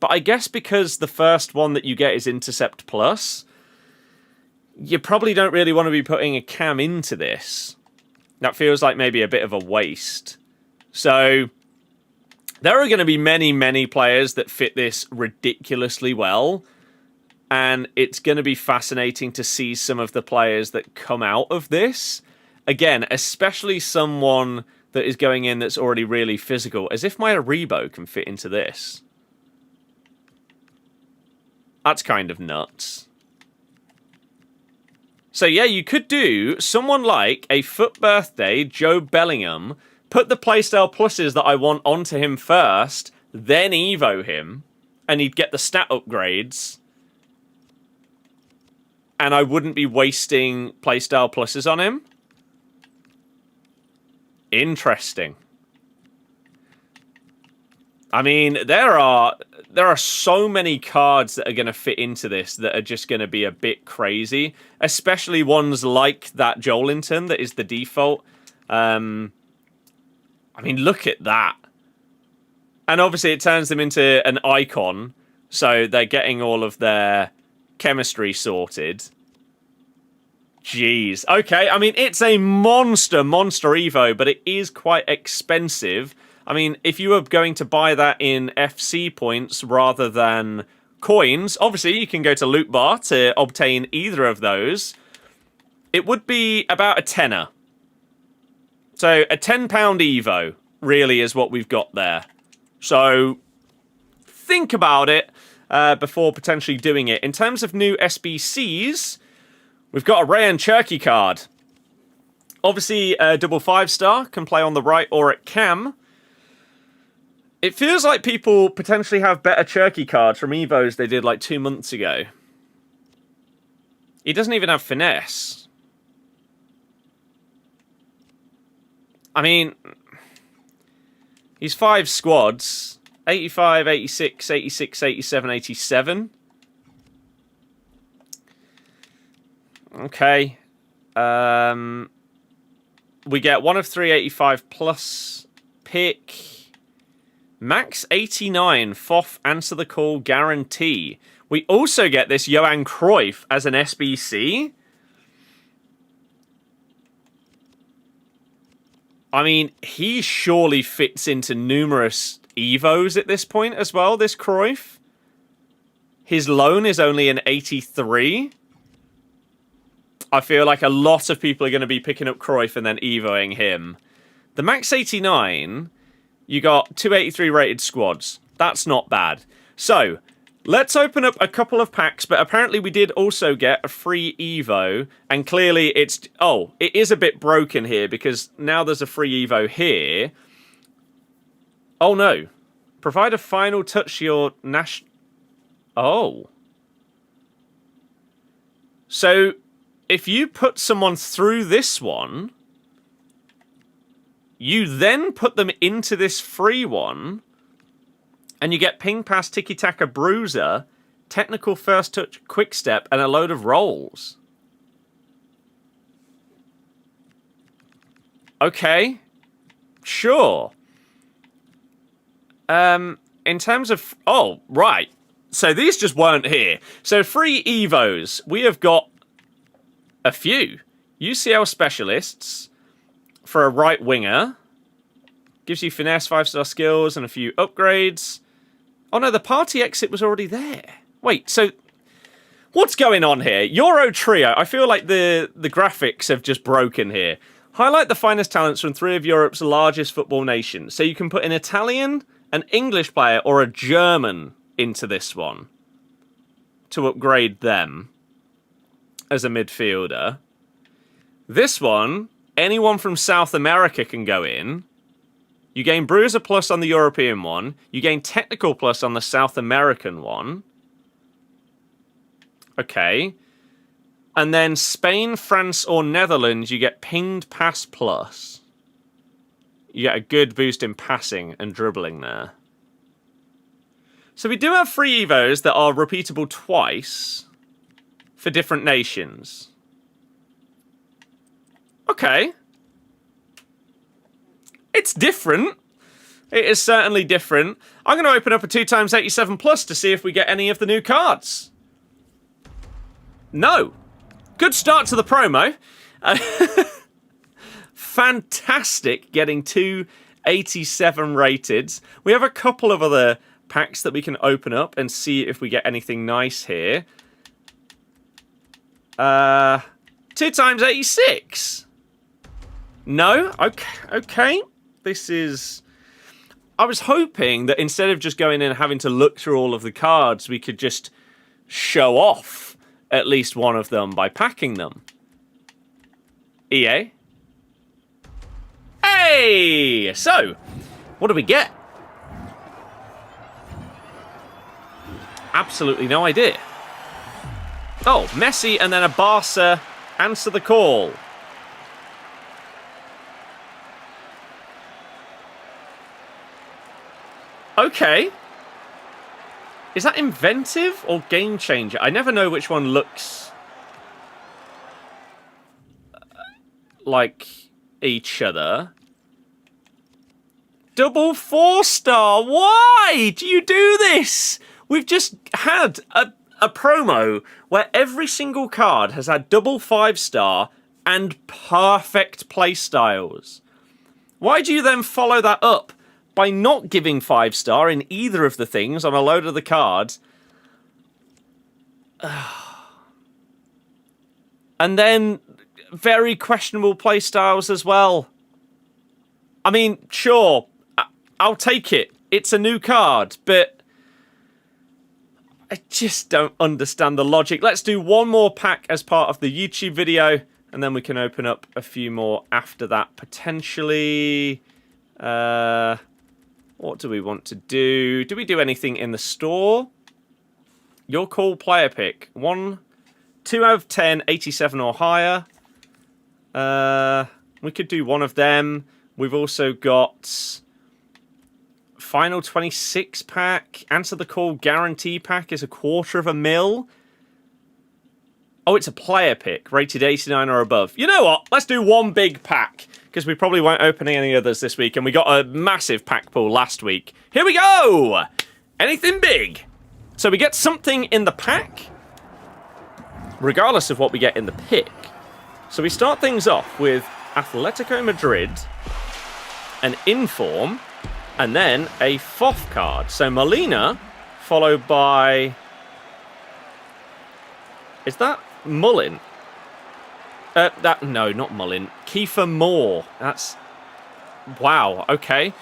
[SPEAKER 1] But I guess because the first one that you get is Intercept Plus, you probably don't really want to be putting a Cam into this. That feels like maybe a bit of a waste. So, there are going to be many, many players that fit this ridiculously well. And it's going to be fascinating to see some of the players that come out of this. Again, especially someone that is going in that's already really physical. As if my Aribo can fit into this. That's kind of nuts. So yeah, you could do someone like a Foot Birthday, Joe Bellingham, put the playstyle pluses that I want onto him first, then Evo him, and he'd get the stat upgrades. And I wouldn't be wasting playstyle pluses on him. Interesting. I mean, there are so many cards that are going to fit into this that are just going to be a bit crazy, especially ones like that Joelinton that is the default. I mean, look at that. And obviously it turns them into an icon, so they're getting all of their chemistry sorted. Jeez. Okay, I mean, it's a monster Evo, but it is quite expensive. I mean, if you were going to buy that in FC points rather than coins, obviously you can go to Loot Bar to obtain either of those. It would be about a tenner. So a £10 Evo really is what we've got there. So think about it before potentially doing it. In terms of new SBCs, we've got a Ray and Cherky card. Obviously, a double 5-star, can play on the right or at cam. It feels like people potentially have better Cherky cards from Evos they did like 2 months ago. He doesn't even have finesse. I mean, he's 5 squads. 85, 86, 86, 87, 87. Okay. We get 1 of 3 85 plus pick. Max 89, FOF answer the call guarantee. We also get this Johan Cruyff as an SBC. I mean, he surely fits into numerous Evos at this point as well, this Cruyff. His loan is only an 83. I feel like a lot of people are going to be picking up Cruyff and then Evoing him. The Max 89, you got 283 rated squads. That's not bad. So, let's open up a couple of packs, but apparently we did also get a free Evo, and clearly it's... Oh, it is a bit broken here, because now there's a free Evo here. Oh no. Provide a final touch to your Oh. So, if you put someone through this one, you then put them into this free one, and you get Ping Pass, Tiki Taka, Bruiser, Technical First Touch, Quick Step, and a load of rolls. Okay. Sure. In terms of... Oh, right. So these just weren't here. So free Evos. We have got a few. UCL Specialists for a right winger. Gives you finesse, 5-star skills, and a few upgrades. Oh no, the party exit was already there. Wait, so what's going on here? Euro Trio. I feel like the graphics have just broken here. Highlight the finest talents from 3 of Europe's largest football nations. So you can put an Italian, an English player, or a German into this one to upgrade them as a midfielder. This one, anyone from South America can go in. You gain Bruiser Plus on the European one. You gain Technical Plus on the South American one. Okay. And then Spain, France, or Netherlands, you get Pinged Pass Plus. You get a good boost in passing and dribbling there. So we do have free Evos that are repeatable twice for different nations. Okay. It's different. It is certainly different. I'm going to open up a 2x87 plus to see if we get any of the new cards. No. Good start to the promo. Fantastic getting 287 rated. We have a couple of other packs that we can open up and see if we get anything nice here. 2x86. No? Okay. This is... I was hoping that instead of just going in and having to look through all of the cards, we could just show off at least one of them by packing them. EA? Hey! So, what do we get? Absolutely no idea. Oh, Messi and then a Barca answer the call. Okay. Is that inventive or game changer? I never know which one looks like each other. double 4-star. Why do you do this? We've just had a promo where every single card has had double 5-star and perfect playstyles. Why do you then follow that up by not giving 5-star in either of the things on a load of the cards? And then very questionable playstyles as well. I mean, sure, I'll take it. It's a new card, but I just don't understand the logic. Let's do one more pack as part of the YouTube video, and then we can open up a few more after that, potentially. What do we want to do? Do we do anything in the store? Your call, player pick. 2 out of 10, 87 or higher. We could do one of them. We've also got final 26 pack. Answer the call guarantee pack is $250,000. Oh, it's a player pick, rated 89 or above. You know what? Let's do one big pack, because we probably won't open any others this week, and we got a massive pack pull last week. Here we go! Anything big? So we get something in the pack, regardless of what we get in the pick. So we start things off with Atletico Madrid, an inform, and then a FOF card. So Molina, followed by... Is that Mullin? No, not Mullin. Kiefer Moore. That's... Wow, okay.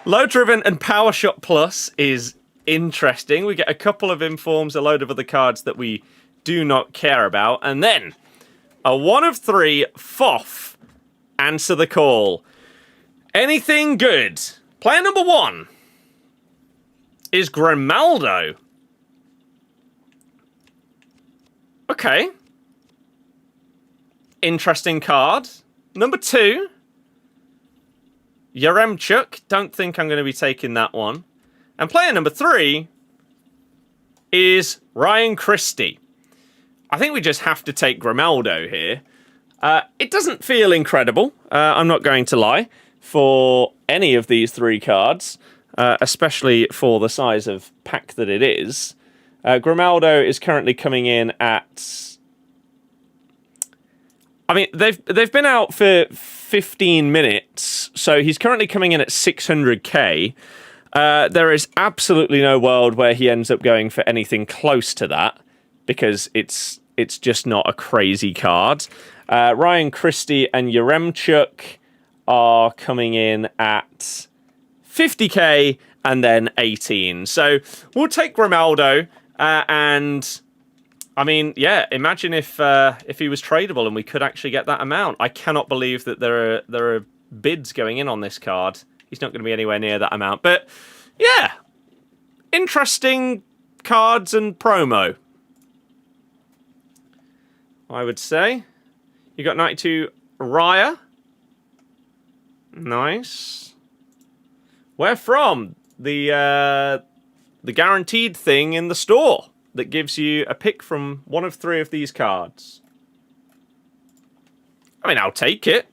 [SPEAKER 1] Low Driven and Power Shot Plus is interesting. We get a couple of informs, a load of other cards that we do not care about. And then a 1 of 3 FOF. Answer the call. Anything good? Player number 1 is Grimaldo. Okay. Interesting card. Number 2, Yaremchuk. Don't think I'm going to be taking that one. And player number 3 is Ryan Christie. I think we just have to take Grimaldo here. It doesn't feel incredible, I'm not going to lie, for any of these 3 cards, especially for the size of pack that it is. Grimaldo is currently coming in at... I mean, they've been out for 15 minutes, so he's currently coming in at 600k. There is absolutely no world where he ends up going for anything close to that, because it's just not a crazy card. Ryan Christie and Yaremchuk are coming in at 50k and then 18. So we'll take Grimaldo, and I mean, yeah, imagine if he was tradable and we could actually get that amount. I cannot believe that there are bids going in on this card. He's not going to be anywhere near that amount. But yeah, interesting cards and promo, I would say. You got 92 Raya. Nice. Where from? The guaranteed thing in the store that gives you a pick from 1 of 3 of these cards. I mean, I'll take it.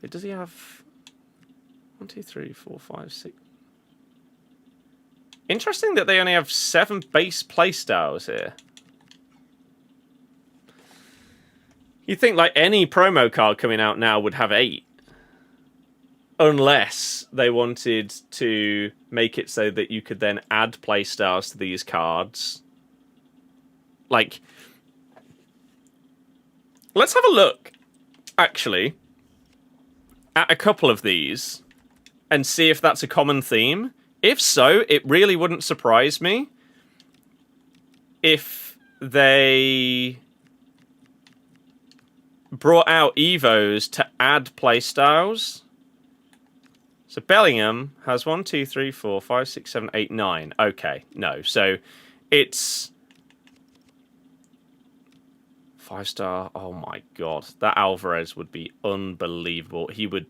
[SPEAKER 1] Does he have 1, 2, 3, 4, 5, 6? Interesting that they only have 7 base playstyles here. You'd think like any promo card coming out now would have 8. Unless they wanted to make it so that you could then add playstyles to these cards. Like, let's have a look, actually, at a couple of these and see if that's a common theme. If so, it really wouldn't surprise me if they brought out Evos to add playstyles. So Bellingham has 1, 2, 3, 4, 5, 6, 7, 8, 9. Okay, no. So it's 5-star. Oh my god. That Alvarez would be unbelievable. He would...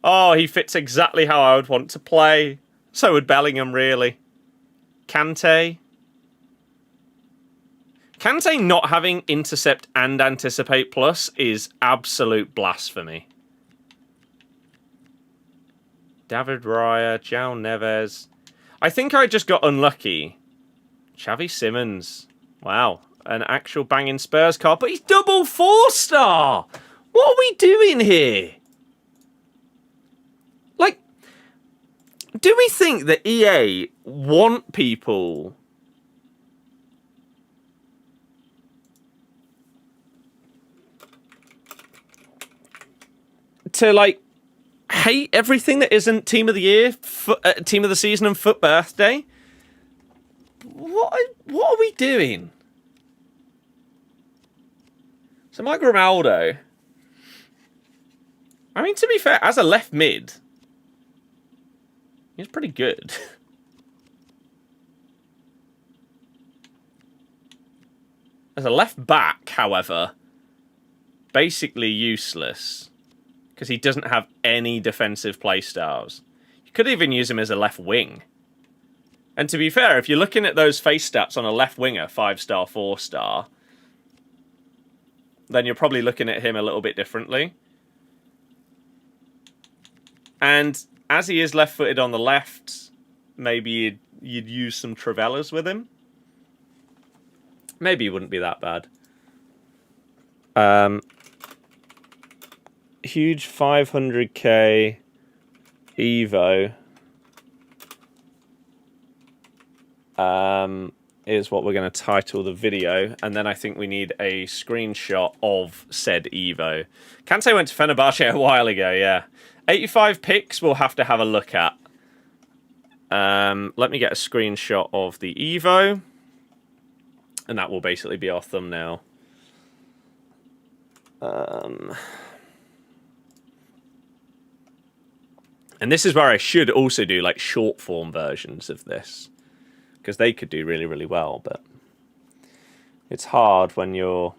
[SPEAKER 1] Oh, he fits exactly how I would want to play. So would Bellingham, really. Kante. Kante not having Intercept and Anticipate Plus is absolute blasphemy. David Raya, João Neves. I think I just got unlucky. Xavi Simons. Wow. An actual banging Spurs card, but he's double 4-star! What are we doing here? Like, do we think that EA want people to, like, hate everything that isn't Team of the Year, Team of the Season, and Foot Birthday? What are we doing? So Mike Grimaldo, I mean, to be fair, as a left mid, he's pretty good. As a left back, however, basically useless. Because he doesn't have any defensive playstyles. You could even use him as a left wing. And to be fair, if you're looking at those face stats on a left winger, 5-star, 4-star, then you're probably looking at him a little bit differently. And as he is left-footed on the left, maybe you'd use some Travellas with him. Maybe he wouldn't be that bad. Huge 500k Evo is what we're going to title the video, and then I think we need a screenshot of said Evo. Kante went to Fenerbahce a while ago, yeah. 85 picks we'll have to have a look at. Let me get a screenshot of the Evo, and that will basically be our thumbnail. And this is where I should also do like short form versions of this, because they could do really, really well, but it's hard when you're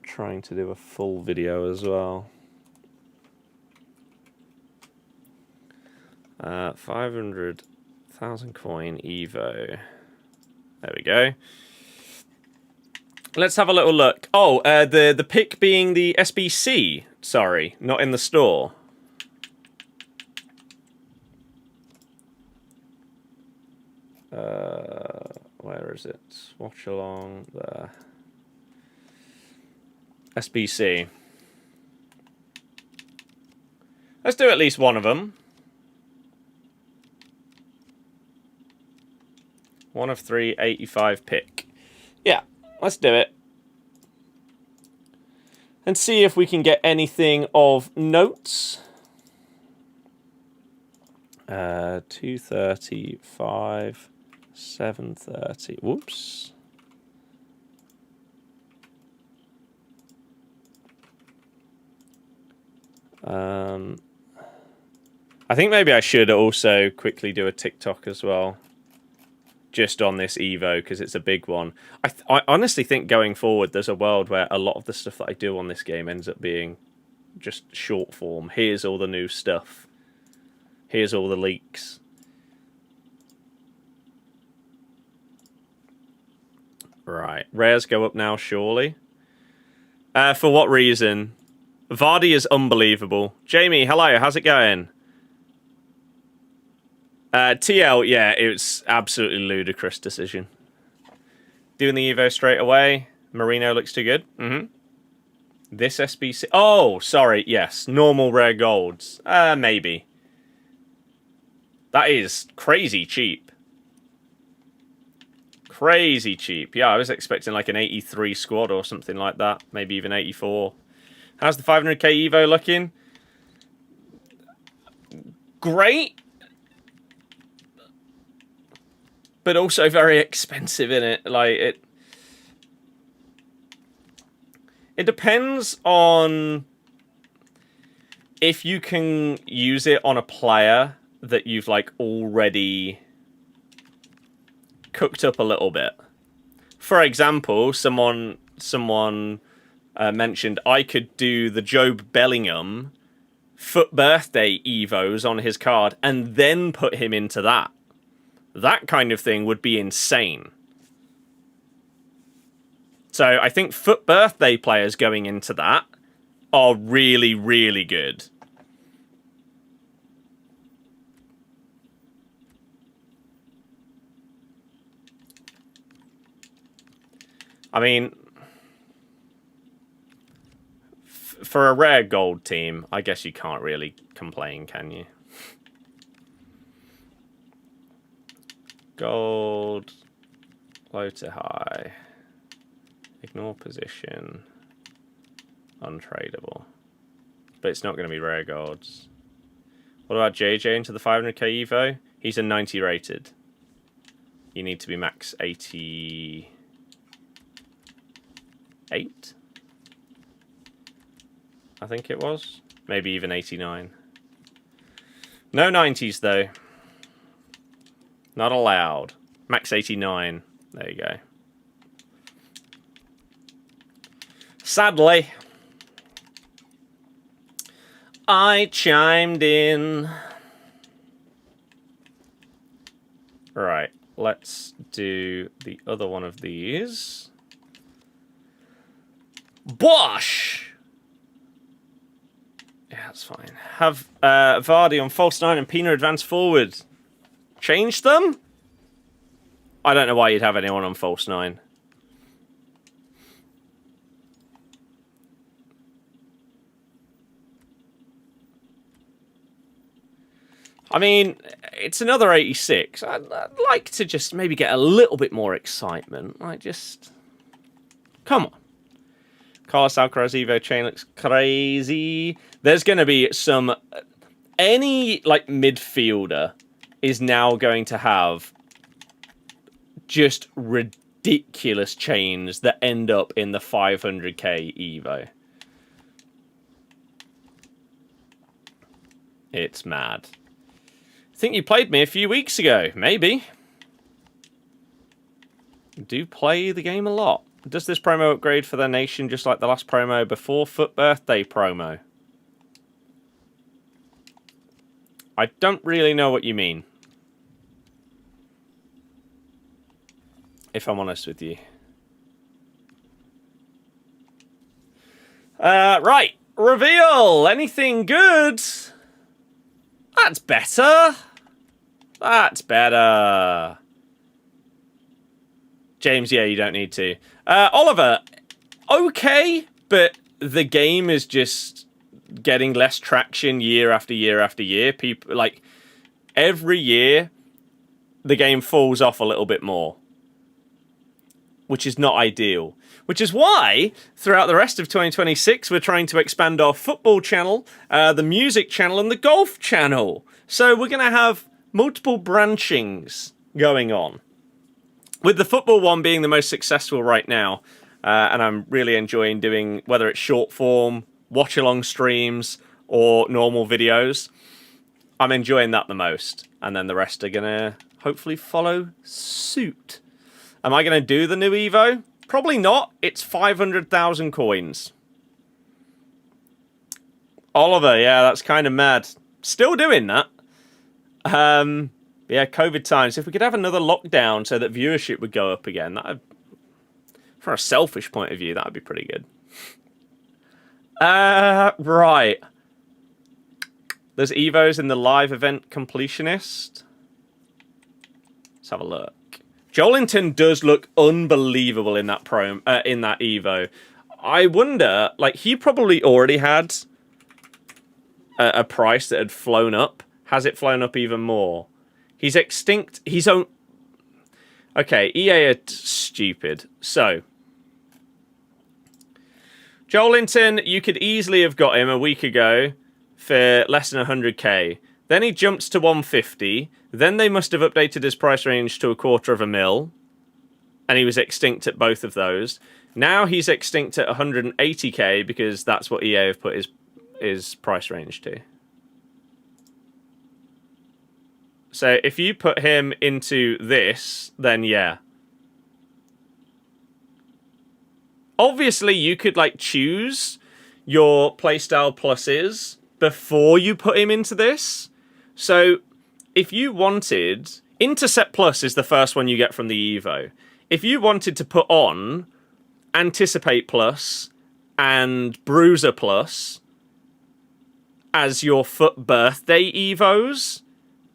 [SPEAKER 1] trying to do a full video as well. 500,000 coin Evo. There we go. Let's have a little look. Oh, the pick being the SBC. Sorry, not in the store. Where is it? Watch along there. SBC. Let's do at least one of them. 1 of 3, 85 pick. Yeah, let's do it. And see if we can get anything of notes. 235, 730. Whoops. I think maybe I should also quickly do a TikTok as well. Just on this Evo, because it's a big one. I honestly think going forward, there's a world where a lot of the stuff that I do on this game ends up being just short form. Here's all the new stuff. Here's all the leaks. Right. Rares go up now, surely. For what reason? Vardy is unbelievable. Jamie, hello. How's it going? TL, yeah, it was absolutely ludicrous decision. Doing the Evo straight away. Marino looks too good. This SBC... Oh, sorry, yes. Normal rare golds. Maybe. That is crazy cheap. Crazy cheap. Yeah, I was expecting like an 83 squad or something like that. Maybe even 84. How's the 500k Evo looking? Great. But also very expensive, innit? Like, it depends on if you can use it on a player that you've, like, already cooked up a little bit. For example, someone mentioned I could do the Jobe Bellingham Foot Birthday Evos on his card and then put him into that. that kind of thing would be insane. So I think FUT birthday players going into that are really, really good. I mean, for a rare gold team, I guess you can't really complain, can you? Gold, low to high, ignore position, untradeable. But it's not going to be rare golds. What about JJ into the 500k Evo? He's a 90 rated. You need to be max 88? I think it was. Maybe even 89. No 90s though. Not allowed. Max 89. There you go. Sadly, I chimed in. Right, let's do the other one of these. Bosh! Yeah, that's fine. Have Vardy on false 9 and Pina advance forward. Change them? I don't know why you'd have anyone on false 9. I mean, it's another 86. I'd like to just maybe get a little bit more excitement. Like, just... Come on. Carlos Alcaraz Evo chain looks crazy. There's going to be some... Any, like, midfielder is now going to have just ridiculous chains that end up in the 500k Evo. It's mad. I think you played me a few weeks ago. Maybe. I do play the game a lot. Does this promo upgrade for their nation just like the last promo before FUT birthday promo? I don't really know what you mean. If I'm honest with you. Right. Reveal. Anything good? That's better. That's better. James, yeah, you don't need to. Oliver, okay, but the game is just getting less traction year after year after year. People, like, every year, the game falls off a little bit more. Which is not ideal. Which is why, throughout the rest of 2026, we're trying to expand our football channel, the music channel, and the golf channel. So we're going to have multiple branchings going on. With the football one being the most successful right now, and I'm really enjoying doing, whether it's short form, watch-along streams, or normal videos, I'm enjoying that the most. And then the rest are going to hopefully follow suit. Am I going to do the new Evo? Probably not. It's 500,000 coins. Oliver, yeah, that's kind of mad. Still doing that. Yeah, COVID times. If we could have another lockdown so that viewership would go up again, that, from a selfish point of view, that would be pretty good. Right. There's Evos in the live event completionist. Let's have a look. Joelinton does look unbelievable in that in that Evo. I wonder, like, he probably already had a price that had flown up. Has it flown up even more? He's extinct. He's on. Okay, EA are stupid. So, Joelinton, you could easily have got him a week ago for less than 100k. Then he jumps to 150. Then they must have updated his price range to $250,000. And he was extinct at both of those. Now he's extinct at 180k because that's what EA have put his price range to. So if you put him into this, then yeah. Obviously, you could, like, choose your playstyle pluses before you put him into this. So if you wanted Intercept Plus is the first one you get from the Evo. If you wanted to put on Anticipate Plus and Bruiser Plus as your FUT birthday Evos,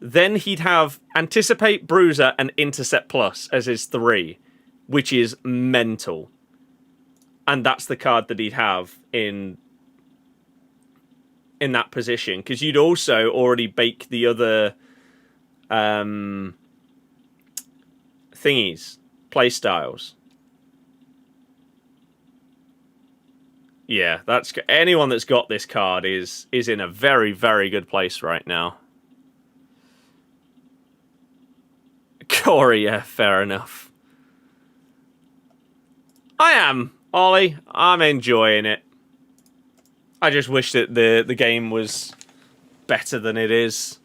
[SPEAKER 1] then he'd have Anticipate, Bruiser, and Intercept Plus as his 3, which is mental. And that's the card that he'd have in that position, because you'd also already bake the other thingies, playstyles. Yeah, that's anyone that's got this card is in a very, very good place right now. Corey, yeah, fair enough. I am, Ollie. I'm enjoying it. I just wish that the game was better than it is.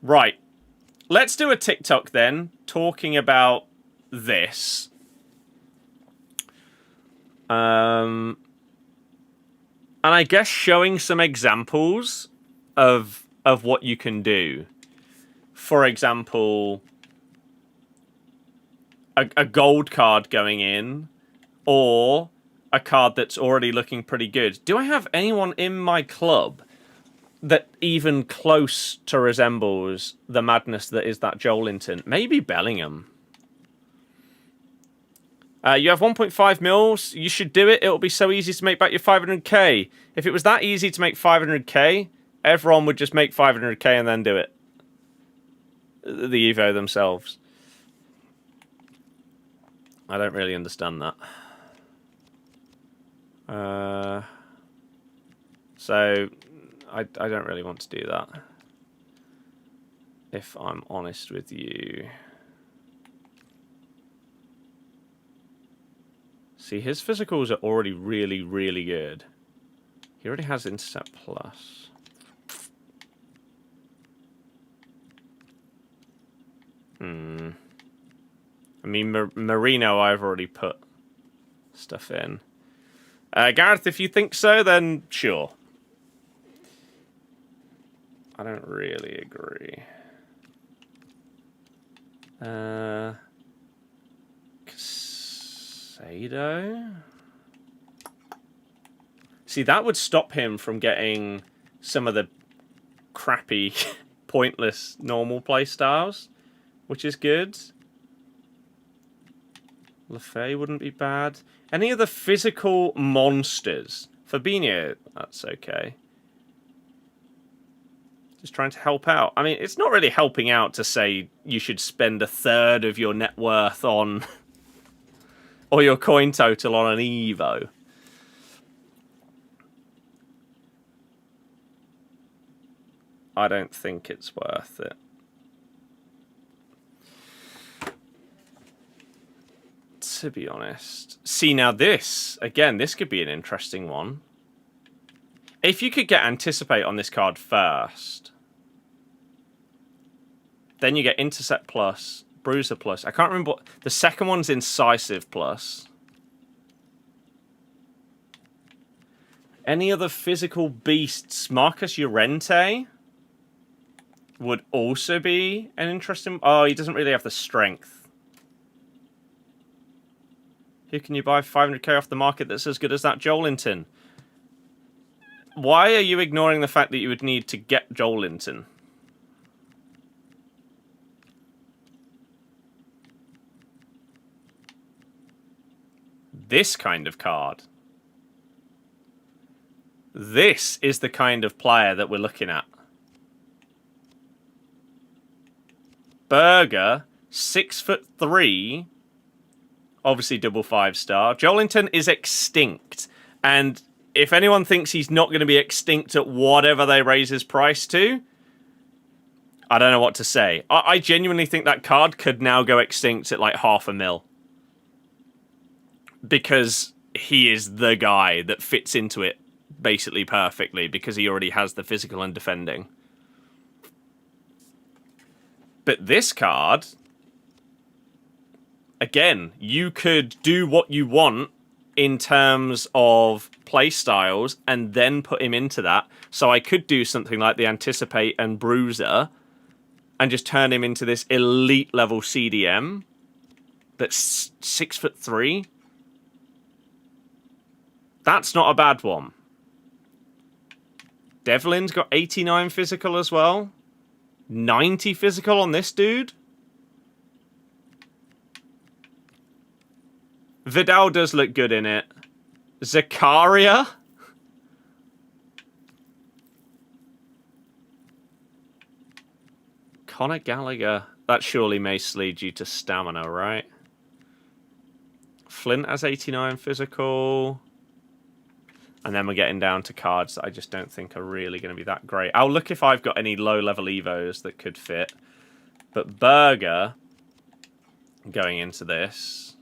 [SPEAKER 1] Right. Let's do a TikTok then, talking about this. And I guess showing some examples of what you can do. For example, a gold card going in, or a card that's already looking pretty good. Do I have anyone in my club that even close to resembles the madness that is that Joelinton? Maybe Bellingham. You have 1.5 mils. You should do it. It'll be so easy to make back your 500k. If it was that easy to make 500k, everyone would just make 500k and then do it. The Evo themselves. I don't really understand that. So I don't really want to do that, if I'm honest with you. See, his physicals are already really, really good. He already has Intercept Plus. I mean, Marino, I've already put stuff in. Gareth, if you think so, then sure. I don't really agree. Casado? See, that would stop him from getting some of the crappy, pointless, normal play styles, which is good. Lefay wouldn't be bad. Any of the physical monsters? Fabinho, that's okay. Just trying to help out. I mean, it's not really helping out to say you should spend a third of your net worth on... or your coin total on an Evo. I don't think it's worth it. To be honest. See, now this, again, this could be an interesting one. If you could get Anticipate on this card first, then you get Intercept Plus, Bruiser Plus. I can't remember what... The second one's Incisive Plus. Any other physical beasts? Marcus Llorente would also be an interesting... Oh, he doesn't really have the strength. Who can you buy 500k off the market that's as good as that Joelinton? Why are you ignoring the fact that you would need to get Joelinton? This kind of card. This is the kind of player that we're looking at. Berger, 6'3", obviously double 5-star. Joelinton is extinct, and if anyone thinks he's not going to be extinct at whatever they raise his price to, I don't know what to say. I genuinely think that card could now go extinct at like $500,000. Because he is the guy that fits into it basically perfectly, because he already has the physical and defending. But this card, again, you could do what you want in terms of play styles and then put him into that. So I could do something like the Anticipate and Bruiser and just turn him into this elite level CDM that's 6'3". That's not a bad one. Devlin's got 89 physical as well. 90 physical on this dude. Vidal does look good in it. Zakaria? Conor Gallagher. That surely Macely due to stamina, right? Flint has 89 physical. And then we're getting down to cards that I just don't think are really going to be that great. I'll look if I've got any low-level Evos that could fit. But Berger, going into this.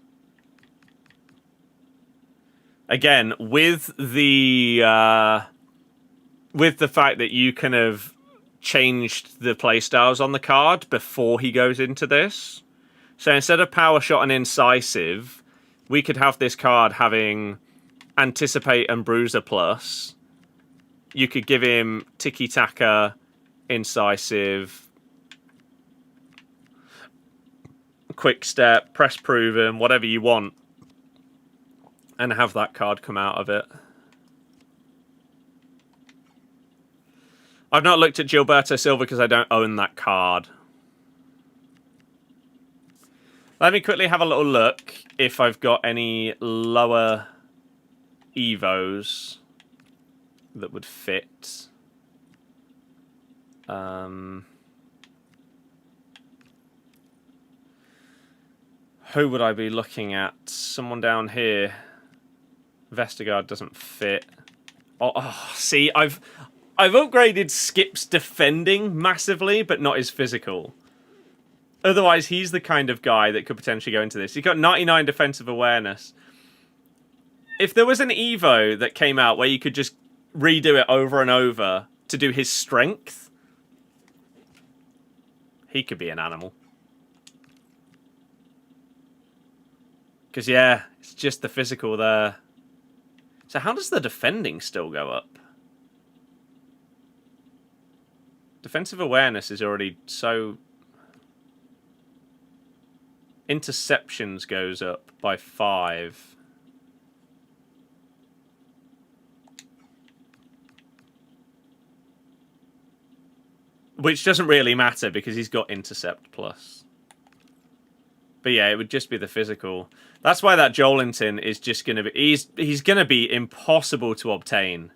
[SPEAKER 1] Again, with the fact that you can have changed the playstyles on the card before he goes into this. So instead of Power Shot and Incisive, we could have this card having Anticipate and Bruiser plus. You could give him Tiki Taka, Incisive, Quick Step, Press Proven, whatever you want, and have that card come out of it. I've not looked at Gilberto Silva because I don't own that card. Let me quickly have a little look if I've got any lower Evos that would fit. Who would I be looking at? Someone down here. Vestergaard doesn't fit. See, I've upgraded Skip's defending massively, but not his physical. Otherwise, he's the kind of guy that could potentially go into this. He's got 99 defensive awareness. If there was an Evo that came out where you could just redo it over and over to do his strength, he could be an animal. Because, yeah, it's just the physical there. So how does the defending still go up? Defensive awareness is already so... Interceptions goes up by 5. Which doesn't really matter because he's got Intercept plus. But yeah, it would just be the physical. That's why that Joelinton is just going to be... He's going to be impossible to obtain.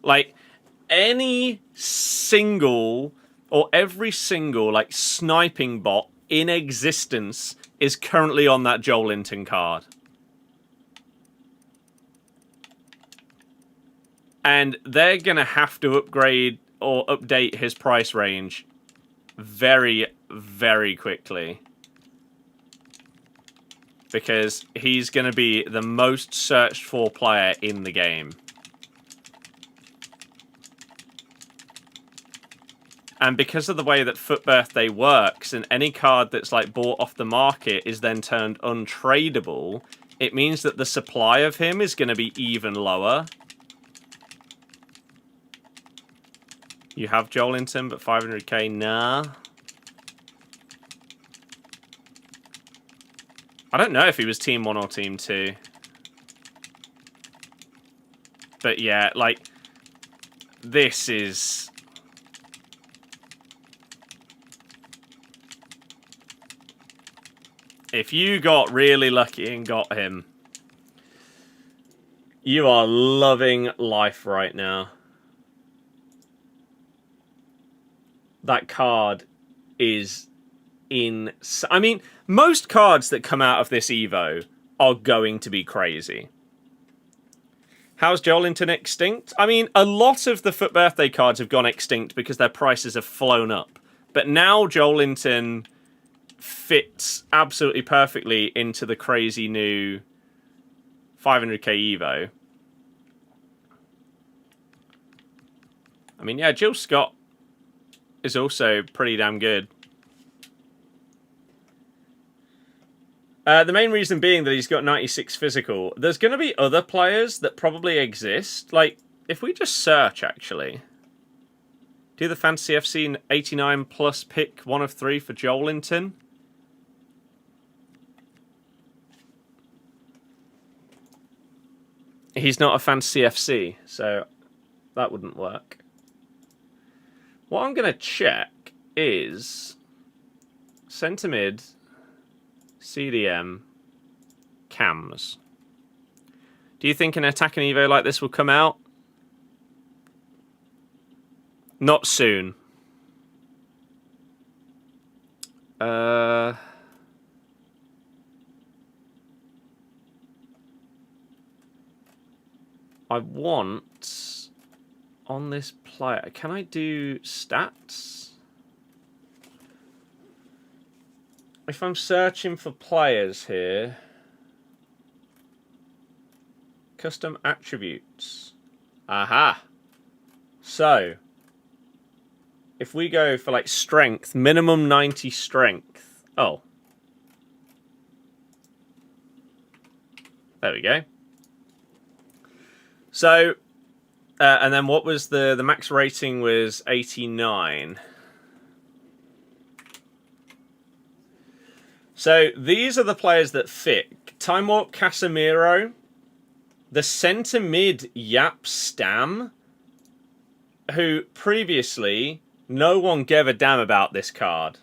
[SPEAKER 1] Like, any single... or every single, like, sniping bot in existence is currently on that Joelinton card. And they're going to have to upgrade or update his price range very, very quickly. Because he's going to be the most searched for player in the game. And because of the way that Foot Birthday works, and any card that's like bought off the market is then turned untradeable, it means that the supply of him is going to be even lower. You have Joelinton, but 500k, nah. I don't know if he was Team 1 or Team 2. But yeah, like, this is... If you got really lucky and got him, you are loving life right now. That card is insane. I mean, most cards that come out of this Evo are going to be crazy. How's Joelinton extinct? I mean, a lot of the Foot Birthday cards have gone extinct because their prices have flown up. But now Joelinton fits absolutely perfectly into the crazy new 500k Evo. I mean, yeah, Jill Scott is also pretty damn good. The main reason being that he's got 96 physical. There's going to be other players that probably exist. Like, if we just search, actually. Do the Fantasy FC 89 plus pick 1 of 3 for Joelinton? He's not a Fantasy FC, so that wouldn't work. What I'm going to check is centre mid, CDM, cams. Do you think an attacking Evo like this will come out? Not soon. I want on this player. Can I do stats? If I'm searching for players here, custom attributes. Aha. So, if we go for like strength, minimum 90 strength. Oh. There we go. So, and then what was the max rating was 89. So these are the players that fit. Time Warp Casemiro, the centre mid Yap Stam, who previously no one gave a damn about this card.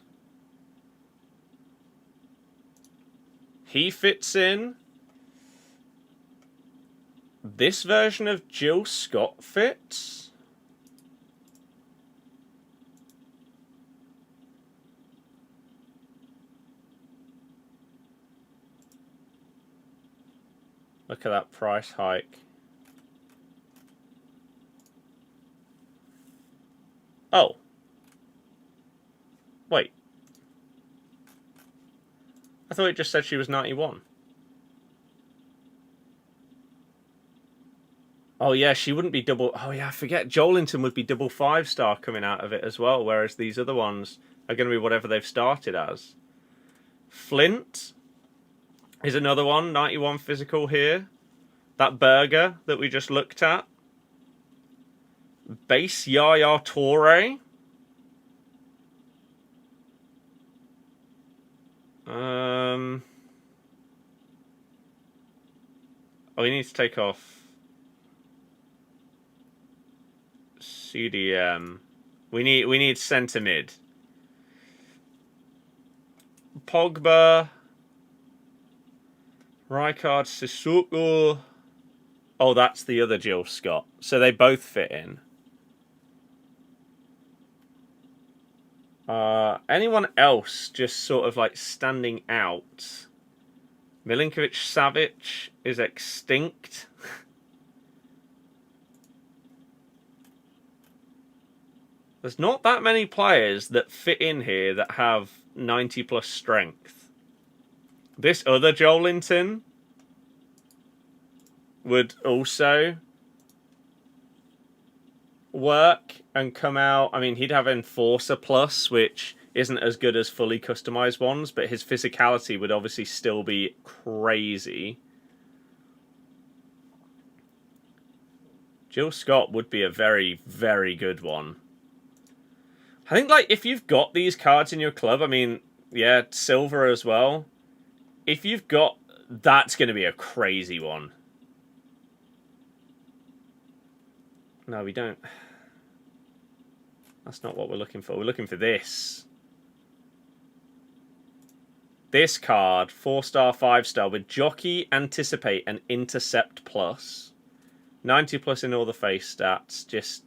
[SPEAKER 1] He fits in. This version of Jill Scott fits. Look at that price hike. Oh. Wait. I thought it just said she was 91. Oh, yeah, she wouldn't be double... Oh, yeah, I forget. Joelinton would be double 5-star coming out of it as well, whereas these other ones are going to be whatever they've started as. Flint is another one. 91 physical here. That burger that we just looked at. Base Yaya Toure. Oh, we need to take off CDM. We need centre mid. Pogba, Rijkaard, Sissoko. Oh, that's the other Jill Scott. So they both fit in. Anyone else just sort of like standing out? Milinkovic Savic is extinct. There's not that many players that fit in here that have 90 plus strength. This other Joelinton would also work and come out. I mean, he'd have Enforcer Plus, which isn't as good as fully customized ones, but his physicality would obviously still be crazy. Jill Scott would be a very, very good one. I think, like, if you've got these cards in your club, I mean, yeah, silver as well. If you've got... That's going to be a crazy one. No, we don't. That's not what we're looking for. We're looking for this. This card, 4-star, 5-star, with Jockey, Anticipate, and Intercept Plus. 90 plus in all the face stats. Just...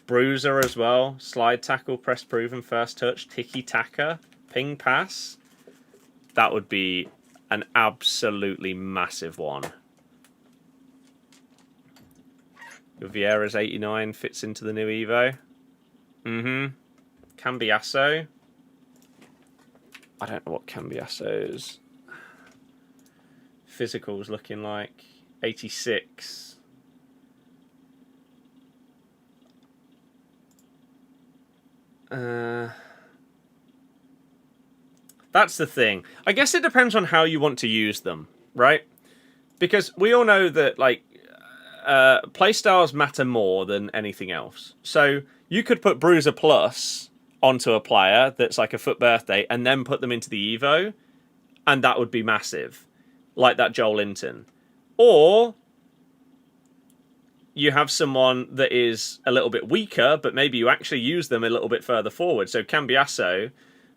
[SPEAKER 1] Bruiser as well. Slide tackle, press proven, first touch, tiki-taka, ping pass. That would be an absolutely massive one. Your Vieira's 89 fits into the new Evo. Cambiasso. I don't know what Cambiasso's physical's looking like. 86. That's the thing. I guess it depends on how you want to use them, right? Because we all know that, like, playstyles matter more than anything else. So you could put Bruiser Plus onto a player that's like a FUT birthday and then put them into the Evo, and that would be massive. Like that Joel Linton. Or you have someone that is a little bit weaker, but maybe you actually use them a little bit further forward. So Cambiasso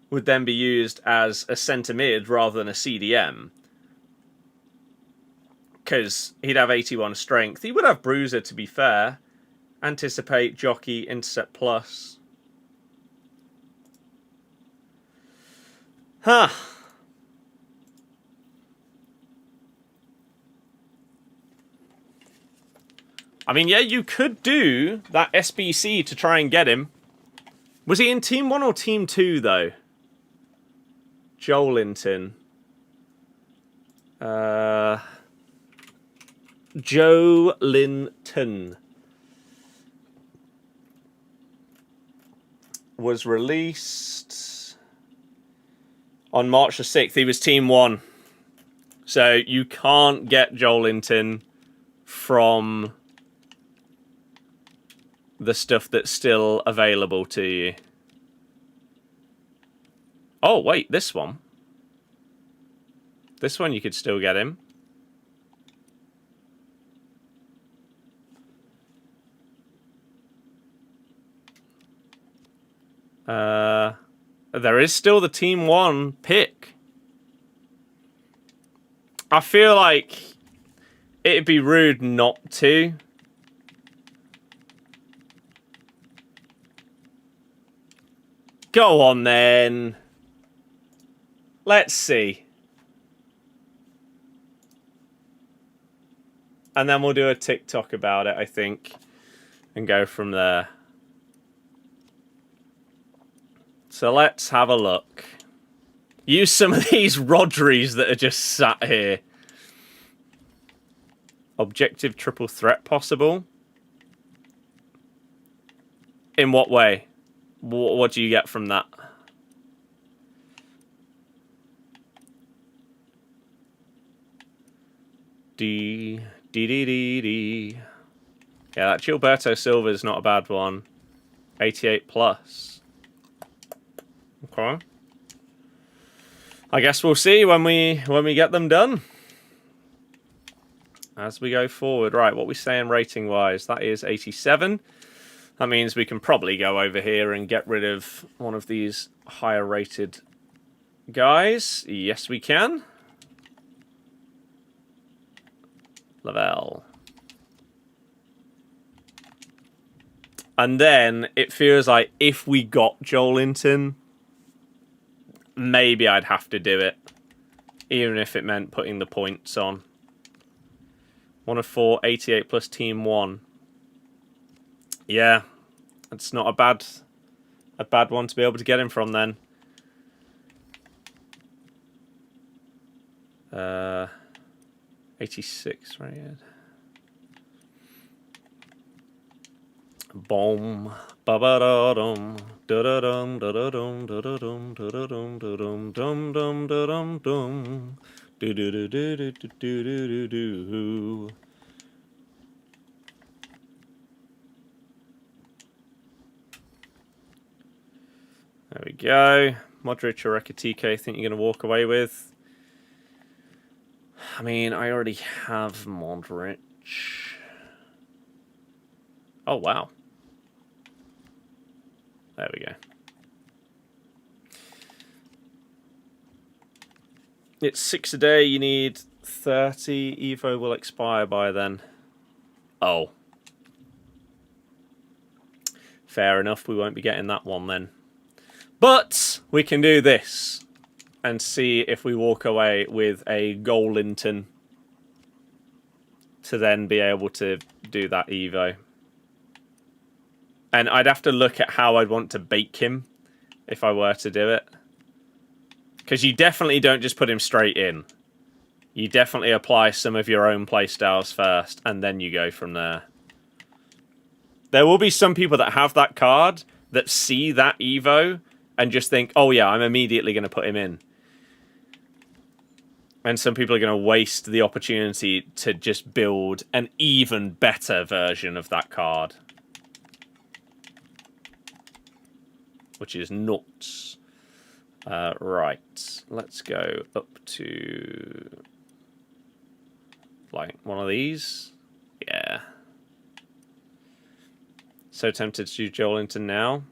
[SPEAKER 1] would then be used as a centre mid rather than a CDM. Because he'd have 81 strength. He would have Bruiser, to be fair. Anticipate, Jockey, Intercept Plus. Huh. I mean, yeah, you could do that SBC to try and get him. Was he in Team 1 or Team 2, though? Joelinton. Joelinton was released on March the 6th. He was Team 1. So you can't get Joelinton from the stuff that's still available to you. Oh, wait, this one. This one you could still get him. There is still the Team 1 pick. I feel like it'd be rude not to. Go on, then. Let's see. And then we'll do a TikTok about it, I think. And go from there. So let's have a look. Use some of these Rodris that are just sat here. Objective triple threat possible? In what way? What do you get from that? D. Yeah, that Gilberto Silva is not a bad one. 88 plus. Okay. I guess we'll see when we get them done. As we go forward. Right, what we saying rating wise? That is 87. That means we can probably go over here and get rid of one of these higher rated guys. Yes, we can. Lavelle. And then it feels like if we got Joelinton, maybe I'd have to do it. Even if it meant putting the points on. 1 of 4, 88 plus Team 1. Yeah, it's not a bad one to be able to get him from then. 86 rated. Boom. Ba ba da dum. Da da dum da da dum da da dum da da dum da dum dum dum da dum dum. Do do do do do do do do do. There we go. Modric or Ekitike, think you're going to walk away with? I mean, I already have Modric. Oh, wow. There we go. It's 6 a day. You need 30. Evo will expire by then. Oh. Fair enough. We won't be getting that one then. But we can do this and see if we walk away with a Joelinton to then be able to do that Evo. And I'd have to look at how I'd want to bake him if I were to do it. Because you definitely don't just put him straight in. You definitely apply some of your own playstyles first, and then you go from there. There will be some people that have that card that see that Evo and just think, oh yeah, I'm immediately going to put him in. And some people are going to waste the opportunity to just build an even better version of that card. Which is nuts. Right. Let's go up to... like, one of these. Yeah. So tempted to do Joelinton now.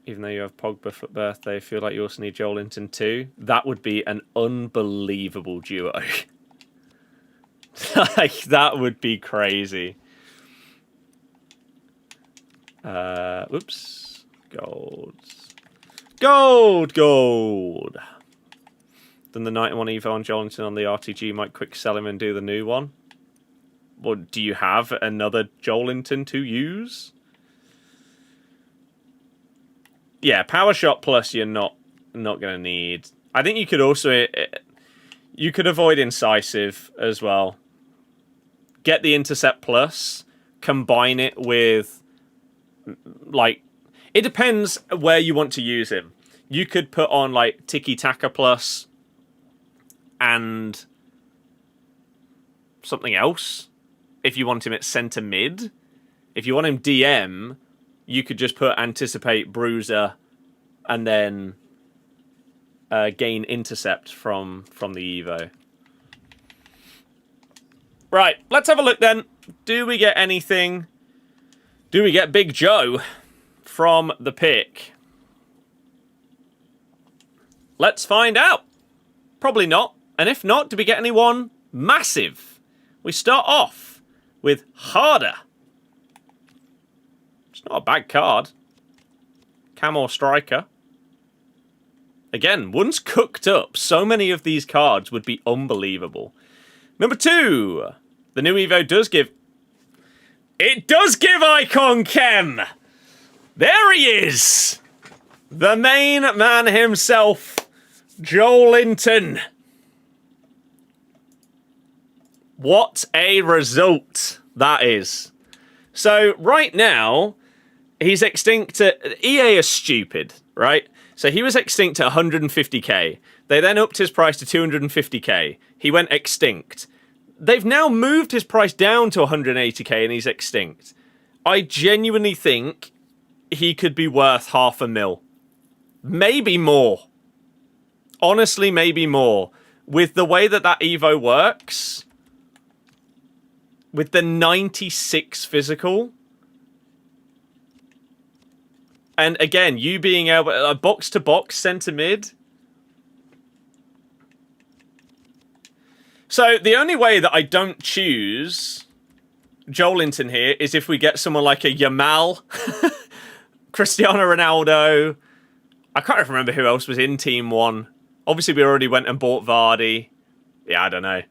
[SPEAKER 1] Even though you have Pogba for birthday, I feel like you also need Joelinton too. That would be an unbelievable duo. Like, that would be crazy. Oops. Gold. Then the 91 Evo on Joelinton on the RTG might quick sell him and do the new one. Well, do you have another Joelinton to use? Yeah, Power Shot Plus you're not going to need. I think you could also... you could avoid Incisive as well. Get the Intercept Plus. Combine it with... like... it depends where you want to use him. You could put on, like, Tiki Taka Plus and something else if you want him at centre mid. If you want him DM, you could just put Anticipate, Bruiser, and then gain Intercept from the Evo. Right, let's have a look then. Do we get anything? Do we get Big Joe from the pick? Let's find out. Probably not. And if not, do we get anyone massive? We start off with Harder. It's not a bad card. Camel Striker. Again, once cooked up, so many of these cards would be unbelievable. Number 2. The new Evo does give... it does give Icon Chem! There he is! The main man himself, Joelinton. What a result that is. So, right now, he's extinct at... EA is stupid, right? So he was extinct at 150k. They then upped his price to 250k. He went extinct. They've now moved his price down to 180k and he's extinct. I genuinely think he could be worth $500,000. Maybe more. Honestly, maybe more. With the way that Evo works, with the 96 physical, and again, you being able a box-to-box centre mid. So the only way that I don't choose Joelinton here is if we get someone like a Yamal, Cristiano Ronaldo. I can't remember who else was in Team 1. Obviously, we already went and bought Vardy. Yeah, I don't know.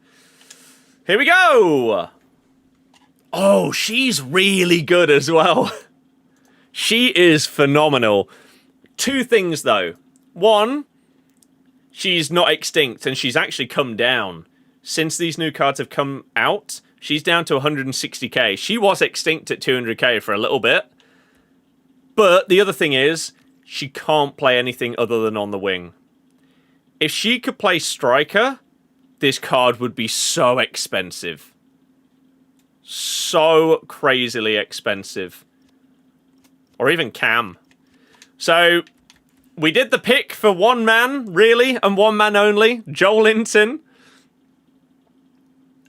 [SPEAKER 1] Here we go! Oh, she's really good as well. She is phenomenal. 2 things, though. 1, she's not extinct, and she's actually come down. Since these new cards have come out, she's down to 160k. She was extinct at 200k for a little bit. But the other thing is, she can't play anything other than on the wing. If she could play striker, this card would be so expensive. So crazily expensive. Or even Cam. So, we did the pick for one man, really, and one man only, Joelinton.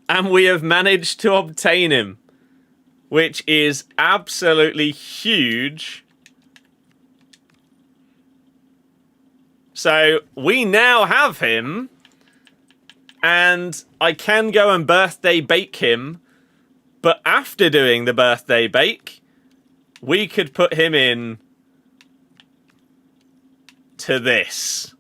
[SPEAKER 1] And we have managed to obtain him. Which is absolutely huge. So, we now have him. And I can go and birthday bake him. But after doing the birthday bake, we could put him in to this.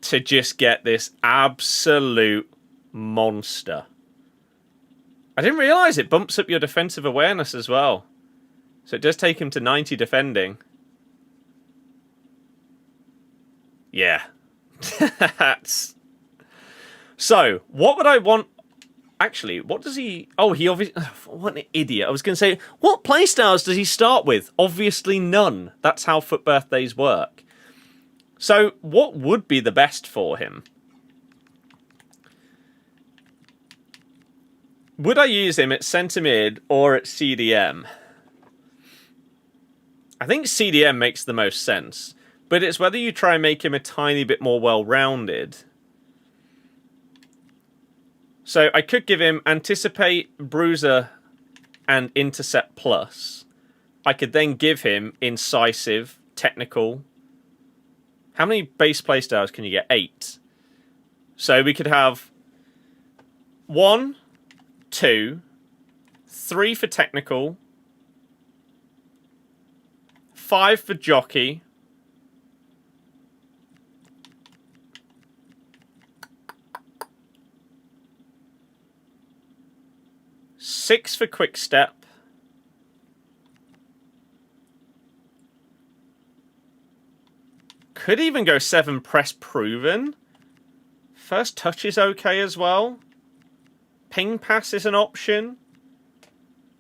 [SPEAKER 1] To just get this absolute monster. I didn't realise it bumps up your defensive awareness as well. So it does take him to 90 defending. Yeah. That's... So, what would I want... Actually, what does he... Oh, he obviously... What an idiot. I was going to say, what playstyles does he start with? Obviously none. That's how FUT birthdays work. So, what would be the best for him? Would I use him at centre mid or at CDM? I think CDM makes the most sense, but it's whether you try and make him a tiny bit more well-rounded. So I could give him Anticipate, Bruiser, and Intercept Plus. I could then give him Incisive, Technical. How many base playstyles can you get? 8. So we could have 1, 2, 3 for Technical, 5 for Jockey, 6 for Quick Step, could even go 7 Press Proven. First Touch is okay as well. Ping Pass is an option.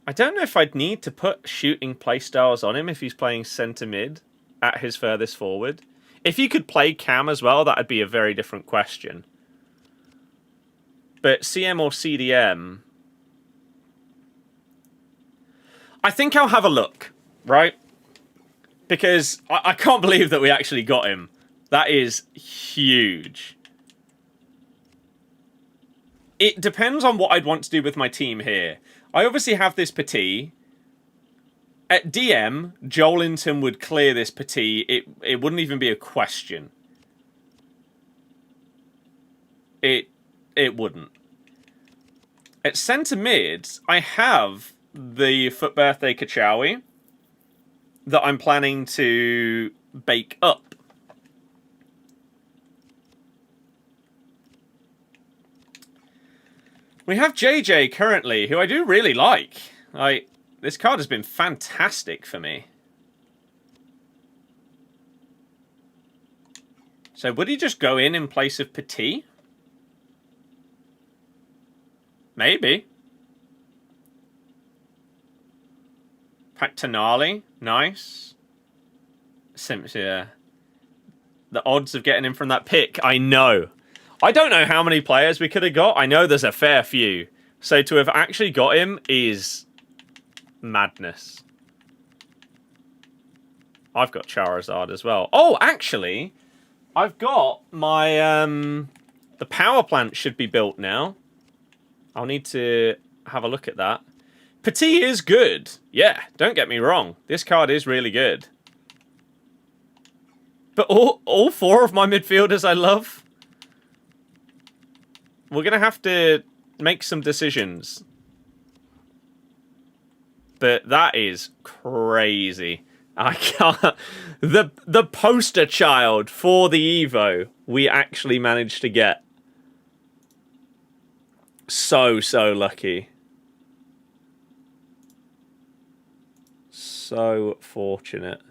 [SPEAKER 1] I don't know if I'd need to put shooting playstyles on him if he's playing centre mid at his furthest forward. If you could play Cam as well, that'd be a very different question. But CM or CDM, I think I'll have a look, right? Because I can't believe that we actually got him. That is huge. It depends on what I'd want to do with my team here. I obviously have this Petit. At DM, Joelinton would clear this Petit. It wouldn't even be a question. It wouldn't. At centre mid, I have the Foot Birthday Kachawi that I'm planning to bake up. We have JJ currently, who I do really like. This card has been fantastic for me. So would he just go in place of Petit? Maybe. Tonali, nice. Yeah. The odds of getting him from that pick, I know. I don't know how many players we could have got. I know there's a fair few. So to have actually got him is madness. I've got Charizard as well. Oh, actually, I've got my... the power plant should be built now. I'll need to have a look at that. Petit is good. Yeah, don't get me wrong. This card is really good. But all 4 of my midfielders I love. We're going to have to make some decisions. But that is crazy. I can't... The poster child for the Evo we actually managed to get. So lucky. So fortunate.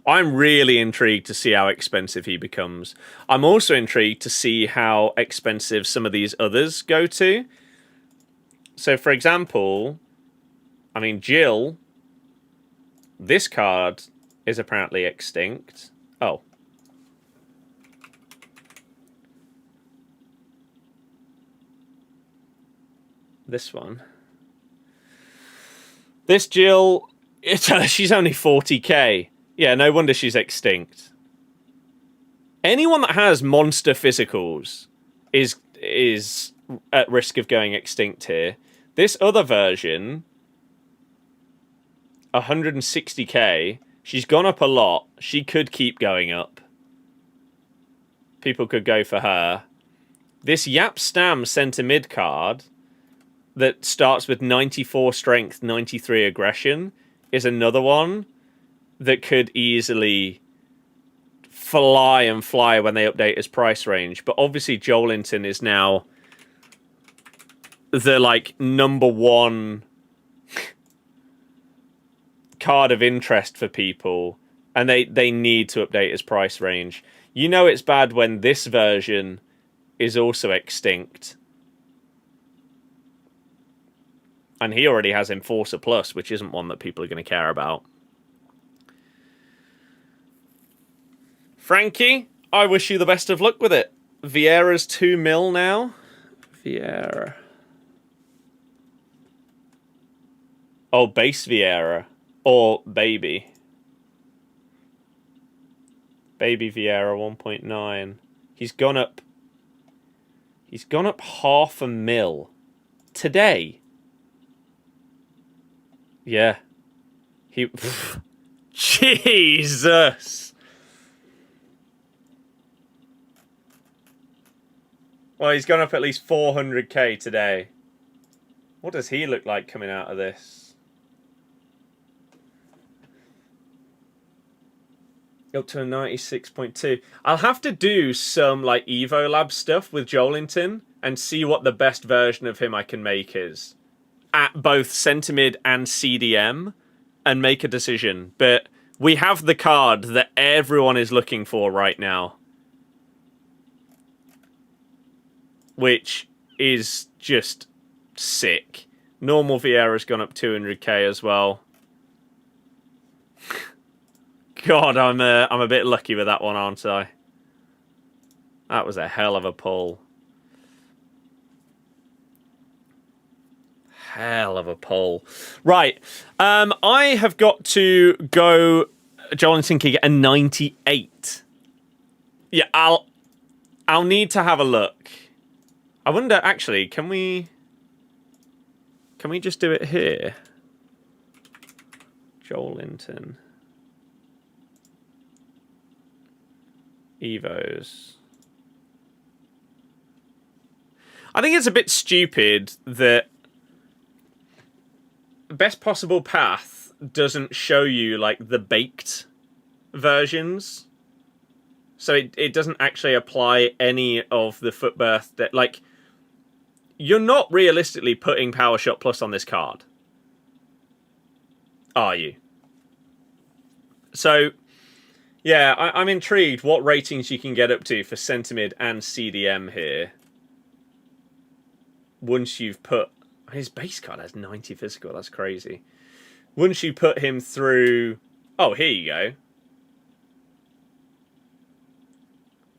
[SPEAKER 1] I'm really intrigued to see how expensive he becomes. I'm also intrigued to see how expensive some of these others go to. So, for example, I mean, Jill, this card is apparently extinct. Oh. This one. This Jill, she's only 40k. Yeah, no wonder she's extinct. Anyone that has monster physicals is at risk of going extinct here. This other version, 160k, she's gone up a lot. She could keep going up. People could go for her. This Yap Stam centre mid card that starts with 94 strength, 93 aggression is another one that could easily fly and fly when they update his price range. But obviously Joelinton is now the, like, #1 card of interest for people. And they need to update his price range. You know it's bad when this version is also extinct. And he already has Enforcer Plus, which isn't one that people are going to care about. Frankie, I wish you the best of luck with it. Vieira's 2 mil now. Vieira. Oh, base Vieira. Or baby. Baby Vieira 1.9. He's gone up 500,000 today. Yeah. Jesus. Well, he's gone up at least 400k today. What does he look like coming out of this? Up to a 96.2. I'll have to do some like Evo Lab stuff with Joelinton and see what the best version of him I can make is at both centre mid and CDM and make a decision. But we have the card that everyone is looking for right now, which is just sick. Normal Vieira's gone up 200k as well. God, I'm a bit lucky with that one, aren't I? That was a hell of a pull. Hell of a pull. Right. I have got to go. Joelinton can get a 98. Yeah, I'll need to have a look. I wonder, actually, can we just do it here? Joelinton. Evos. I think it's a bit stupid that best possible path doesn't show you like the baked versions, so it doesn't actually apply any of the foot birth that, like, you're not realistically putting Power Shot Plus on this card, are you? So yeah, I'm intrigued what ratings you can get up to for centre mid and CDM here. Once you've put... His base card has 90 physical, that's crazy. Once you put him through... Oh, here you go.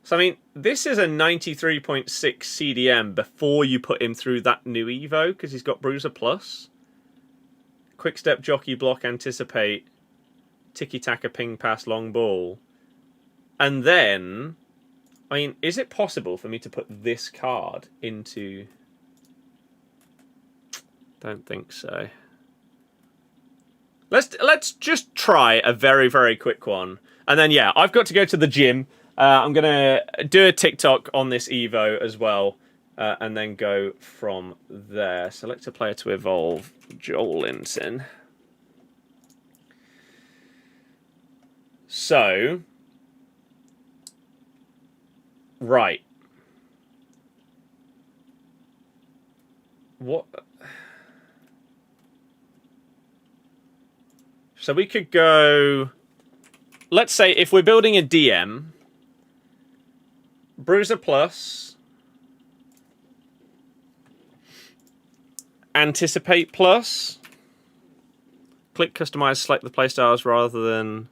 [SPEAKER 1] So, I mean, this is a 93.6 CDM before you put him through that new Evo, because he's got Bruiser Plus. Quick step, jockey, block, anticipate... Tiki-taka, ping, pass, long ball. And then, I mean, is it possible for me to put this card into... Don't think so. Let's just try a very, very quick one. And then, yeah, I've got to go to the gym. I'm going to do a TikTok on this Evo as well. And then go from there. Select a player to evolve. Joelinton. So, right. What? So we could go... Let's say if we're building a DM, Bruiser Plus, Anticipate Plus, click Customize, select the playstyles rather than...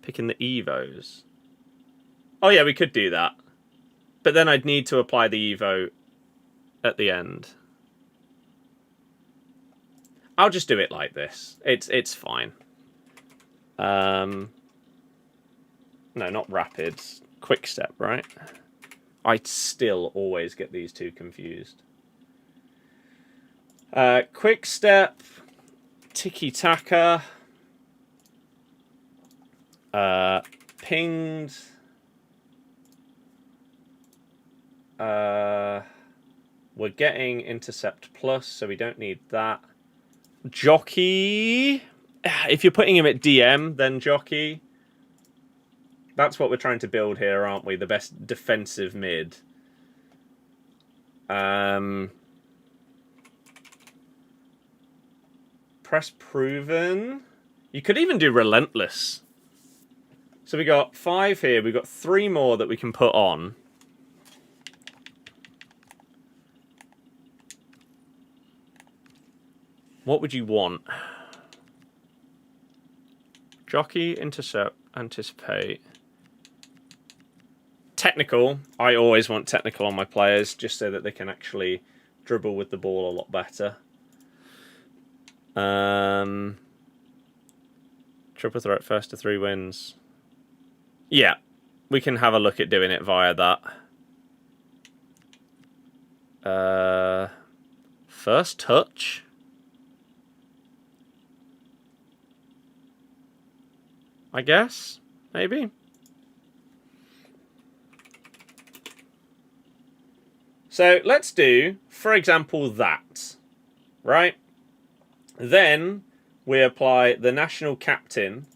[SPEAKER 1] picking the Evos. Oh yeah, we could do that. But then I'd need to apply the Evo at the end. I'll just do it like this. It's fine. No, not rapid. Quick step, right? I still always get these two confused. Quick step, tiki-taka. Pinged. We're getting Intercept Plus, so we don't need that. Jockey. If you're putting him at DM, then Jockey. That's what we're trying to build here, aren't we? The best defensive mid. Press Proven. You could even do Relentless. So we got 5 here. We've got 3 more that we can put on. What would you want? Jockey, Intercept, Anticipate. technical. I always want technical on my players, just so that they can actually dribble with the ball a lot better. Triple threat first to 3 wins. Yeah, we can have a look at doing it via that. First touch. I guess, maybe. So let's do, for example, that, right? Then we apply the national captain.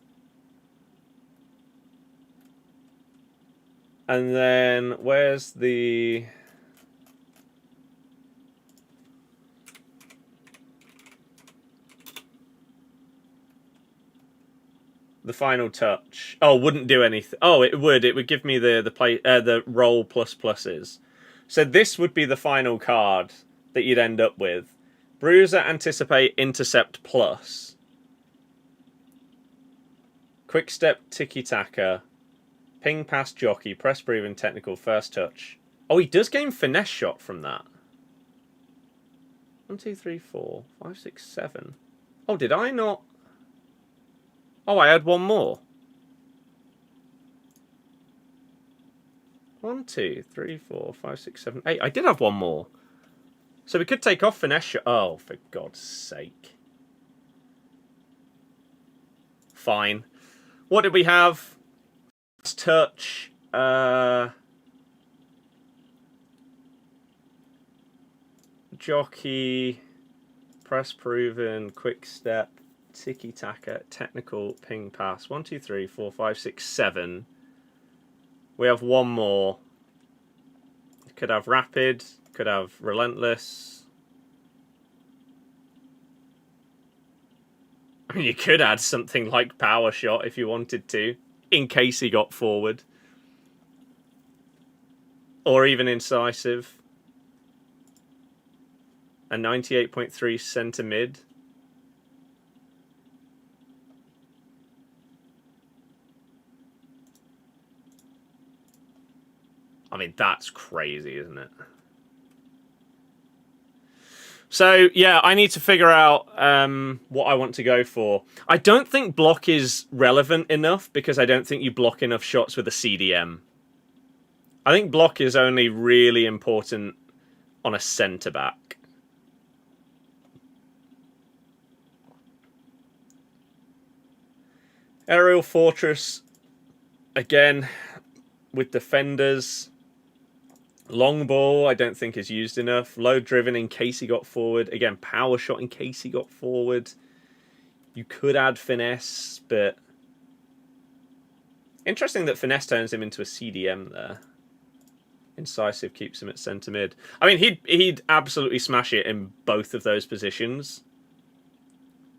[SPEAKER 1] And then where's the... The final touch. Oh, wouldn't do anything. Oh, it would. It would give me the roll plus pluses. So this would be the final card that you'd end up with. Bruiser, Anticipate, Intercept plus. Quick Step, Tiki Taka. Ping, Pass, Jockey, Press, Breathe, and Technical, First Touch. Oh, he does gain Finesse Shot from that. 1, 2, 3, 4, 5, 6, 7. Oh, did I not? Oh, I had one more. 1, 2, 3, 4, 5, 6, 7, 8. I did have one more. So we could take off Finesse Shot. Oh, for God's sake. Fine. What did we have? First touch. Jockey. Press proven. Quick step. Tiki taka. Technical. Ping pass. 1, 2, 3, 4, 5, 6, 7. We have one more. Could have rapid. Could have relentless. I mean, you could add something like power shot if you wanted to, in case he got forward. Or even incisive. A 98.3 centre mid. I mean, that's crazy, isn't it? So, yeah, I need to figure out what I want to go for. I don't think block is relevant enough because I don't think you block enough shots with a CDM. I think block is only really important on a centre-back. Aerial Fortress, again, with defenders. Long ball, I don't think is used enough. Low driven in case he got forward. Again, power shot in case he got forward. You could add finesse, but... Interesting that finesse turns him into a CDM there. Incisive keeps him at centre mid. I mean, he'd absolutely smash it in both of those positions.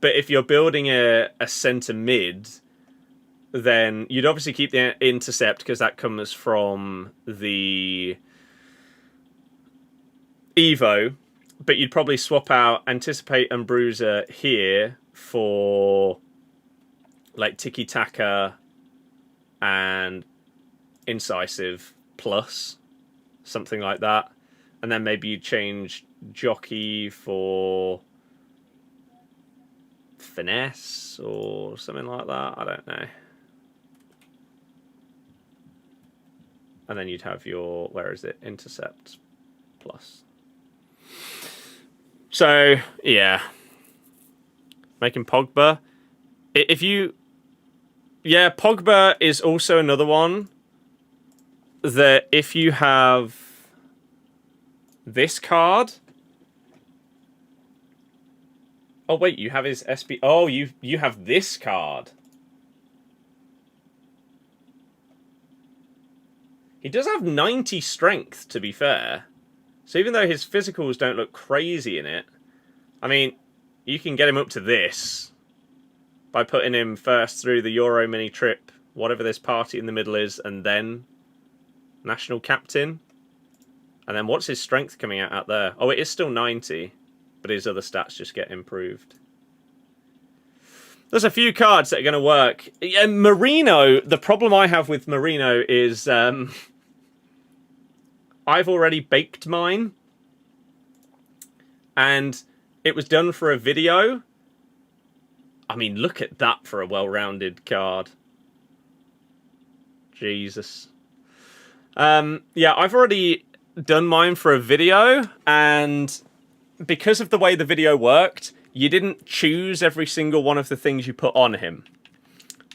[SPEAKER 1] But if you're building a centre mid, then you'd obviously keep the intercept because that comes from the Evo, but you'd probably swap out Anticipate and Bruiser here for like Tiki Taka and Incisive plus, something like that. And then maybe you change Jockey for Finesse or something like that. I don't know. And then you'd have your, where is it? Intercept plus. So, yeah. Making Pogba. If you... Yeah, Pogba is also another one that if you have this card... Oh, wait, you have his SB... Oh, you have this card. He does have 90 strength, to be fair. So even though his physicals don't look crazy in it, I mean, you can get him up to this by putting him first through the Euro mini trip, whatever this party in the middle is, and then national captain. And then what's his strength coming out at there? Oh, it is still 90, but his other stats just get improved. There's a few cards that are going to work. Marino, the problem I have with Marino is... I've already baked mine. And it was done for a video. I mean, look at that for a well-rounded card. Jesus. Yeah, I've already done mine for a video, and because of the way the video worked, you didn't choose every single one of the things you put on him.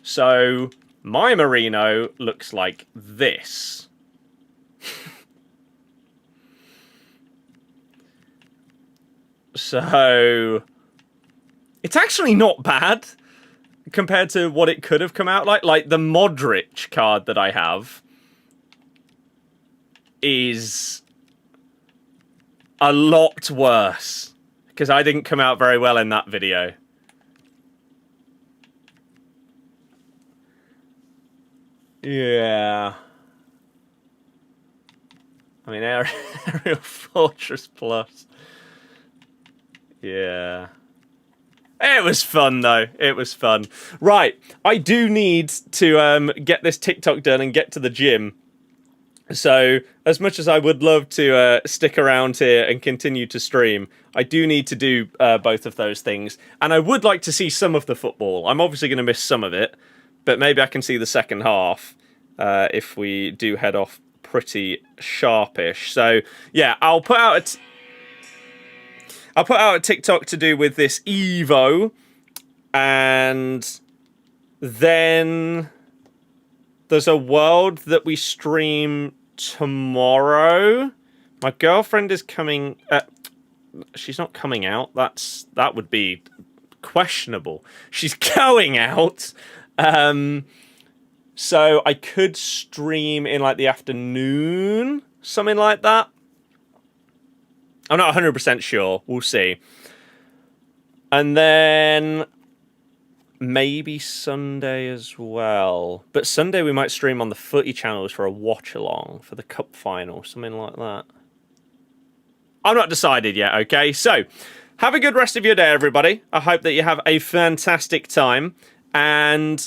[SPEAKER 1] So, my Merino looks like this. So, it's actually not bad compared to what it could have come out like. Like, the Modric card that I have is a lot worse because I didn't come out very well in that video. Yeah. I mean, Aerial Fortress Plus. Yeah. It was fun, though. It was fun. Right. I do need to get this TikTok done and get to the gym. So, as much as I would love to stick around here and continue to stream, I do need to do both of those things. And I would like to see some of the football. I'm obviously going to miss some of it, but maybe I can see the second half if we do head off pretty sharpish. So, yeah, I'll put out a TikTok to do with this Evo, and then there's a world that we stream tomorrow. My girlfriend is coming. She's not coming out. That would be questionable. She's going out. So I could stream in like the afternoon, something like that. I'm not 100% sure. We'll see. And then maybe Sunday as well. But Sunday we might stream on the footy channels for a watch-along for the cup final, something like that. I'm not decided yet, okay? So, have a good rest of your day, everybody. I hope that you have a fantastic time. And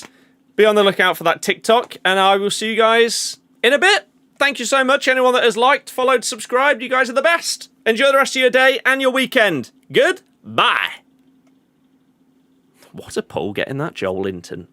[SPEAKER 1] be on the lookout for that TikTok. And I will see you guys in a bit. Thank you so much. Anyone that has liked, followed, subscribed, you guys are the best. Enjoy the rest of your day and your weekend. Good? Bye. What a pull getting that Joel Linton.